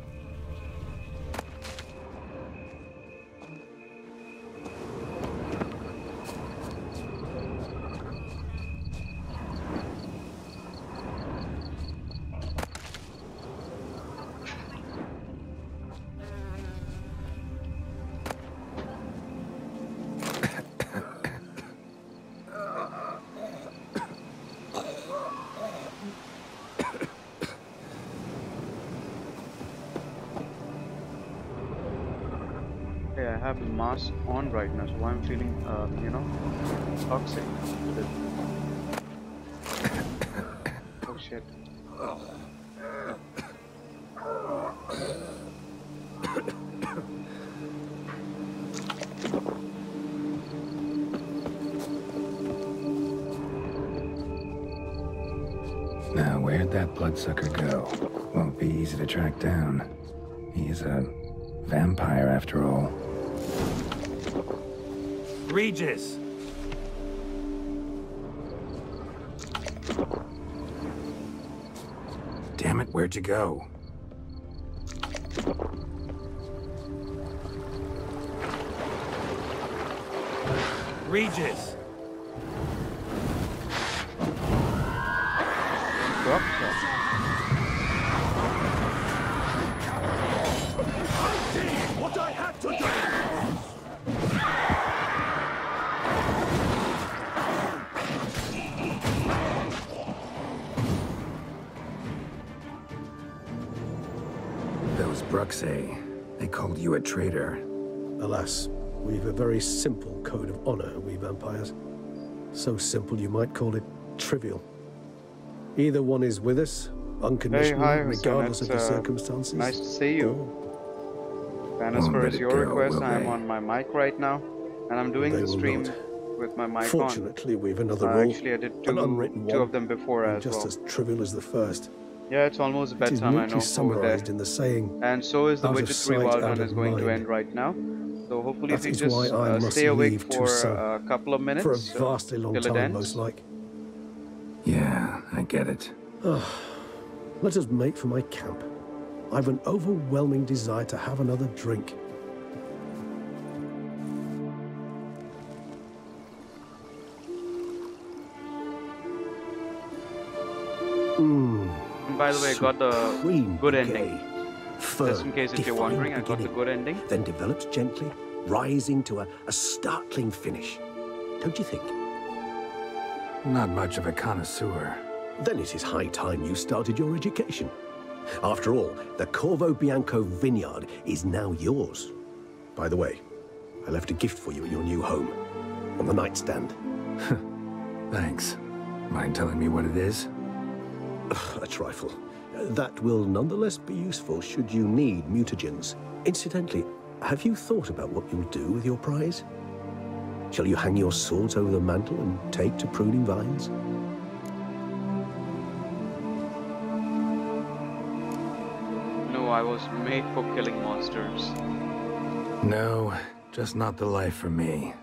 I have the mask on right now, so I'm feeling, you know, toxic. Oh shit. Now, where'd that bloodsucker go? Won't be easy to track down. He's a vampire after all. Regis! Damn it, where'd you go? Regis! What I had to do! Those Bruxay, they called you a traitor. Alas, we've a very simple code of honor, we vampires. So simple you might call it trivial. Either one is with us, unconditionally, Hey, hi, regardless of the circumstances. Nice to see you. And as far as your request, I'm on my mic right now, and I'm doing the stream with my mic Fortunately, we've another rule. Actually, I did an unwritten two of them before as just well. as trivial as the first. Yeah, it's almost It is bedtime, I neatly know, over summarized there. in the saying, And so is the out of Witcher 3 sight, Wild out Hunt of is going to mind. end right now. So hopefully if That you is just why I must stay awake leave for Toussaint a couple of minutes. for a vastly long till it time, ends. most like. Yeah, I get it. Let us make for my camp. I've an overwhelming desire to have another drink. By the way, I got the good ending. Firm, Just in case if you're wondering, I got the good ending. Then develops gently, rising to a startling finish. Don't you think? Not much of a connoisseur. Then it is high time you started your education. After all, the Corvo Bianco vineyard is now yours. By the way, I left a gift for you at your new home, on the nightstand. Thanks. Mind telling me what it is? A trifle. That will nonetheless be useful should you need mutagens. Incidentally, have you thought about what you'll do with your prize? Shall you hang your swords over the mantle and take to pruning vines? No, I was made for killing monsters. No, just not the life for me.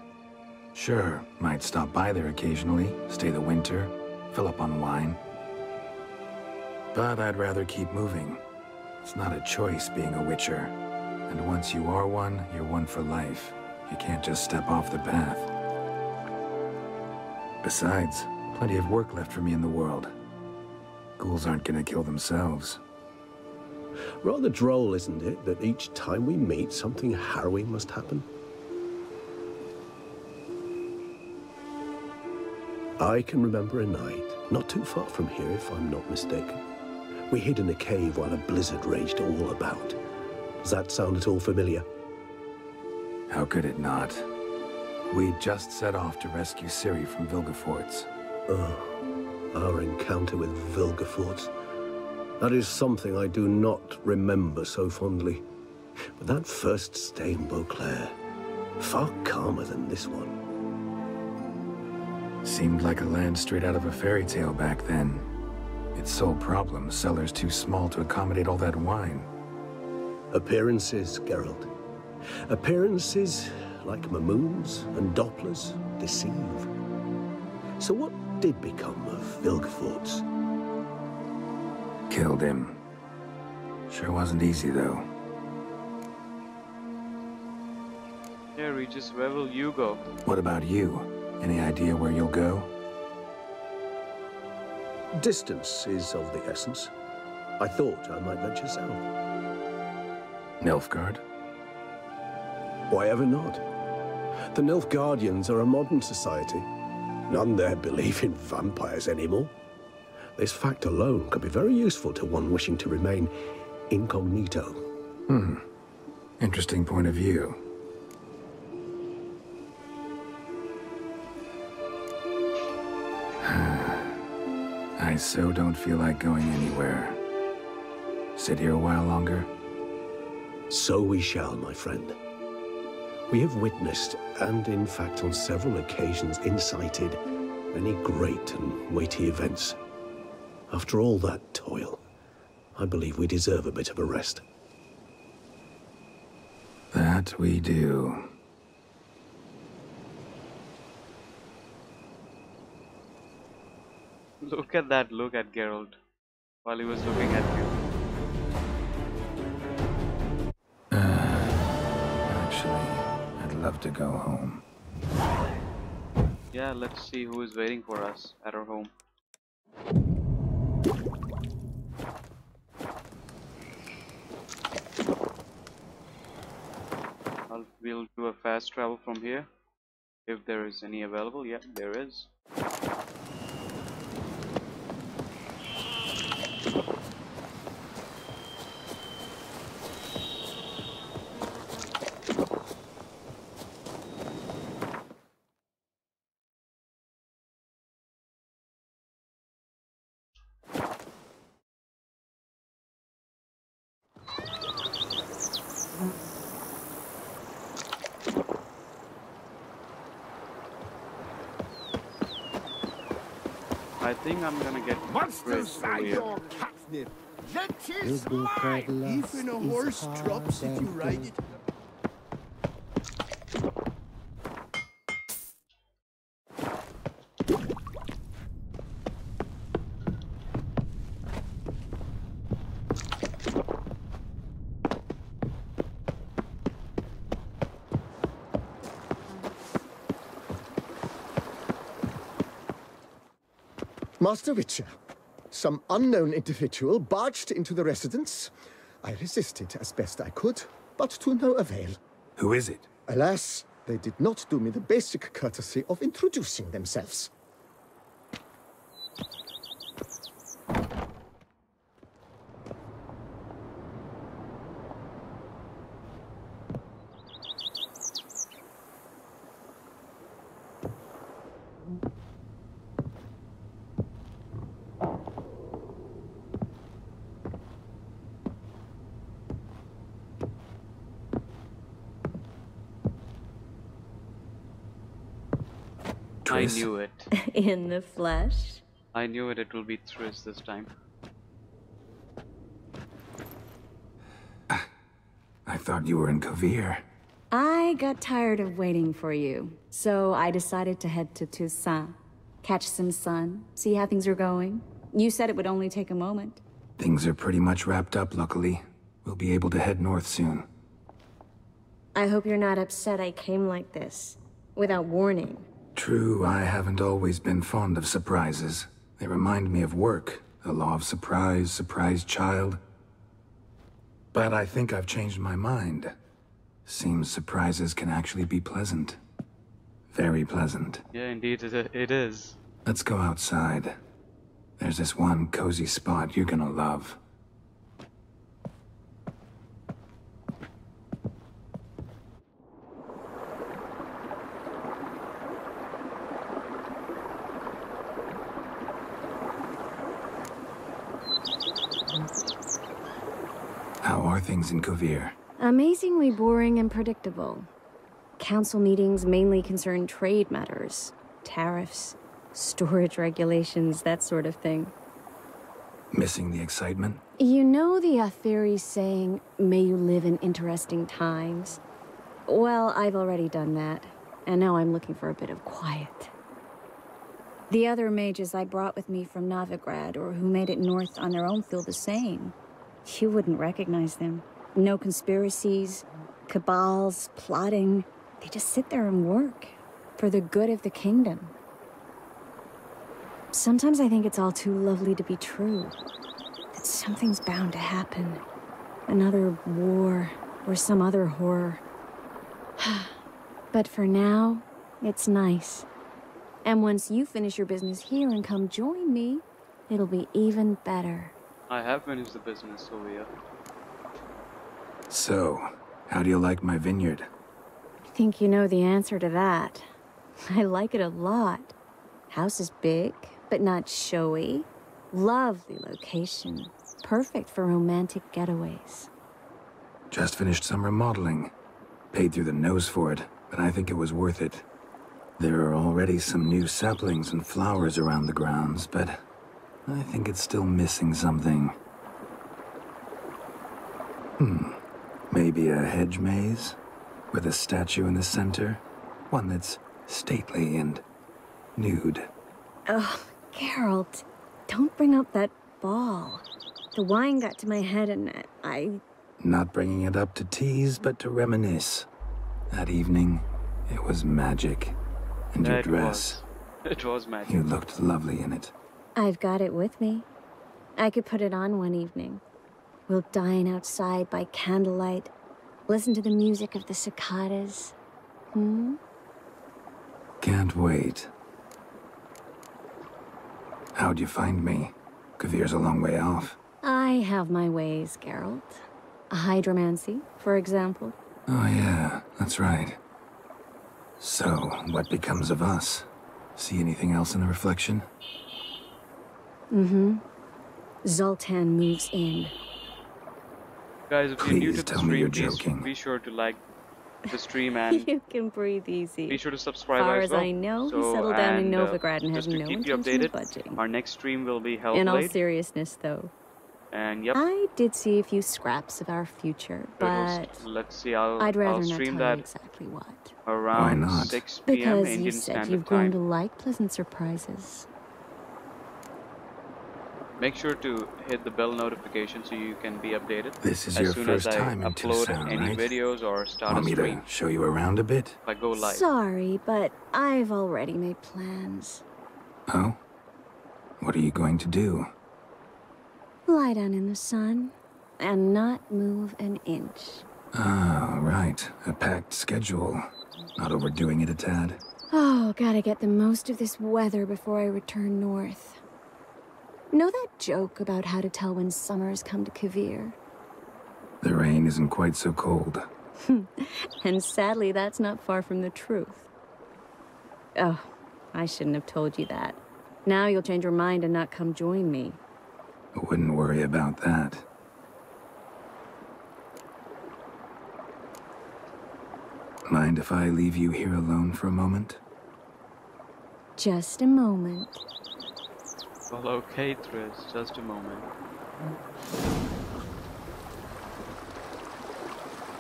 Sure, might stop by there occasionally, stay the winter, fill up on wine. But I'd rather keep moving. It's not a choice being a witcher. And once you are one, you're one for life. You can't just step off the path. Besides, plenty of work left for me in the world. Ghouls aren't gonna kill themselves. Rather droll, isn't it, that each time we meet, something harrowing must happen? I can remember a night, not too far from here if I'm not mistaken. We hid in a cave while a blizzard raged all about. Does that sound at all familiar? How could it not? We just set off to rescue Ciri from Vilgefortz. Oh, our encounter with Vilgefortz. That is something I do not remember so fondly. But that first stay in Beauclair, far calmer than this one. Seemed like a land straight out of a fairy tale back then. Its sole problem, cellars too small to accommodate all that wine. Appearances, Geralt. Appearances, like Mamoons and Dopplers, deceive. So what did become of Vilgefortz? Killed him. Sure wasn't easy, though. Yeah, Regis, where will you go? What about you? Any idea where you'll go? Distance is of the essence. I thought I might venture south. Nilfgaard? Why ever not? The Nilfgaardians are a modern society. None there believe in vampires anymore. This fact alone could be very useful to one wishing to remain incognito. Interesting point of view. I so don't feel like going anywhere. Sit here a while longer? So we shall, my friend. We have witnessed, and in fact on several occasions incited, many great and weighty events. After all that toil, I believe we deserve a bit of a rest. That we do. Look at that look at Geralt while he was looking at you. Actually, I'd love to go home. Yeah, let's see who is waiting for us at our home. We'll do a fast travel from here. If there is any available, yeah, there is. I think I'm gonna get Monsters by your catnip. That is mine. Even a horse drops if you ride it. Master Witcher, some unknown individual barged into the residence. I resisted as best I could, but to no avail. Who is it? Alas, they did not do me the basic courtesy of introducing themselves. I knew it. In the flesh? I knew it. It will be Triss this time. I thought you were in Kovir. I got tired of waiting for you, so I decided to head to Toussaint. Catch some sun, see how things are going. You said it would only take a moment. Things are pretty much wrapped up, luckily. We'll be able to head north soon. I hope you're not upset I came like this, without warning. True, I haven't always been fond of surprises. They remind me of work, the law of surprise, surprise child. But I think I've changed my mind. Seems surprises can actually be pleasant. Very pleasant. Yeah, indeed it is. Let's go outside. There's this one cozy spot you're gonna love. How are things in Kovir? Amazingly boring and predictable. Council meetings mainly concern trade matters, tariffs, storage regulations, that sort of thing. Missing the excitement? You know the Aetheri's saying, may you live in interesting times? Well, I've already done that, and now I'm looking for a bit of quiet. The other mages I brought with me from Novigrad, or who made it north on their own, feel the same. You wouldn't recognize them. No conspiracies, cabals, plotting. They just sit there and work for the good of the kingdom. Sometimes I think it's all too lovely to be true. That something's bound to happen. Another war or some other horror. But for now, it's nice. And once you finish your business here and come join me, it'll be even better. I have finished the business over here. So, how do you like my vineyard? I think you know the answer to that. I like it a lot. House is big, but not showy. Lovely location. Perfect for romantic getaways. Just finished some remodeling. Paid through the nose for it, but I think it was worth it. There are already some new saplings and flowers around the grounds, but I think it's still missing something. Maybe a hedge maze? With a statue in the center? One that's stately and nude. Oh, Geralt, don't bring up that ball. The wine got to my head and I... Not bringing it up to tease, but to reminisce. That evening, it was magic. And your dress. It was magic. You looked lovely in it. I've got it with me. I could put it on one evening. We'll dine outside by candlelight, listen to the music of the cicadas. Can't wait. How'd you find me? Kovir's a long way off. I have my ways, Geralt. Hydromancy, for example. Oh yeah, that's right. So, what becomes of us? See anything else in the reflection? Zoltan moves in. Guys, if you're new to the tell me you're stream, joking. be sure to like the stream and You can breathe easy. be sure to subscribe Far as well. as I know, he settled down in Novigrad and has just to no keep you intention of updated, budging. our next stream will be held In all late. seriousness, though, And yep, I did see a few scraps of our future, but let's see. I'll I'd rather not stream tell that you exactly what. around Why not? 6 p.m. Because Indian you said Standard you've grown Time. to like pleasant surprises. Make sure to hit the bell notification so you can be updated This is as your soon first as I time in upload Toussaint, any right? videos or start Want a me stream. to show you around a bit? If I go live. Sorry, but I've already made plans. Oh? What are you going to do? Lie down in the sun and not move an inch. Ah, right. A packed schedule. Not overdoing it a tad? Oh, gotta get the most of this weather before I return north. Know that joke about how to tell when summer's come to Kavir? The rain isn't quite so cold. And sadly, that's not far from the truth. Oh, I shouldn't have told you that. Now you'll change your mind and not come join me. I wouldn't worry about that. Mind if I leave you here alone for a moment? Just a moment. Well, okay, Tris, just a moment.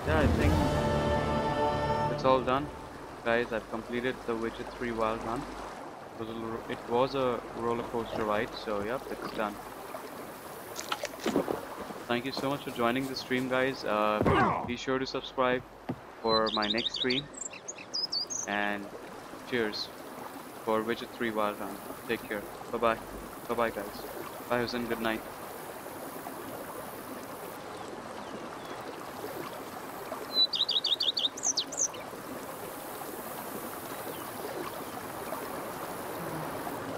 Yeah, I think it's all done. Guys, I've completed the Witcher 3 wild run. It was a roller coaster ride, so yep, it's done. Thank you so much for joining the stream, guys. Be sure to subscribe for my next stream. And cheers for Witcher 3 wild run. Take care. Bye-bye. Bye-bye, guys. Bye, Hussein. Good night.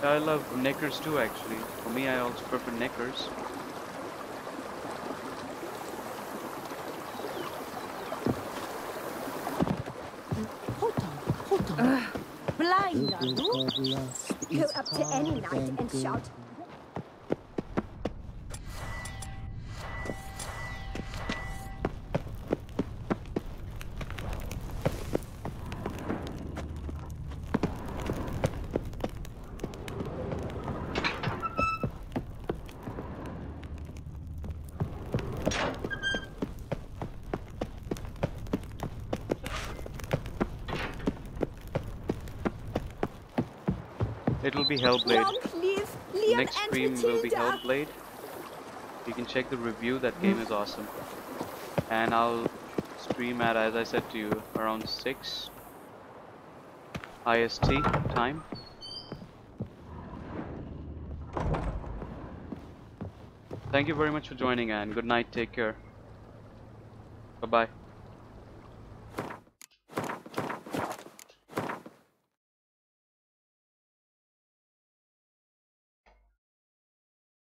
I love knickers too, actually. For me, I also prefer knickers. Hold on. Blind, are you? Go up to any night and shout, It'll be Hellblade. Next stream will be Hellblade. You can check the review, that game is awesome. And I'll stream at, as I said to you, around 6 IST time. Thank you very much for joining, and good night, take care. Bye-bye.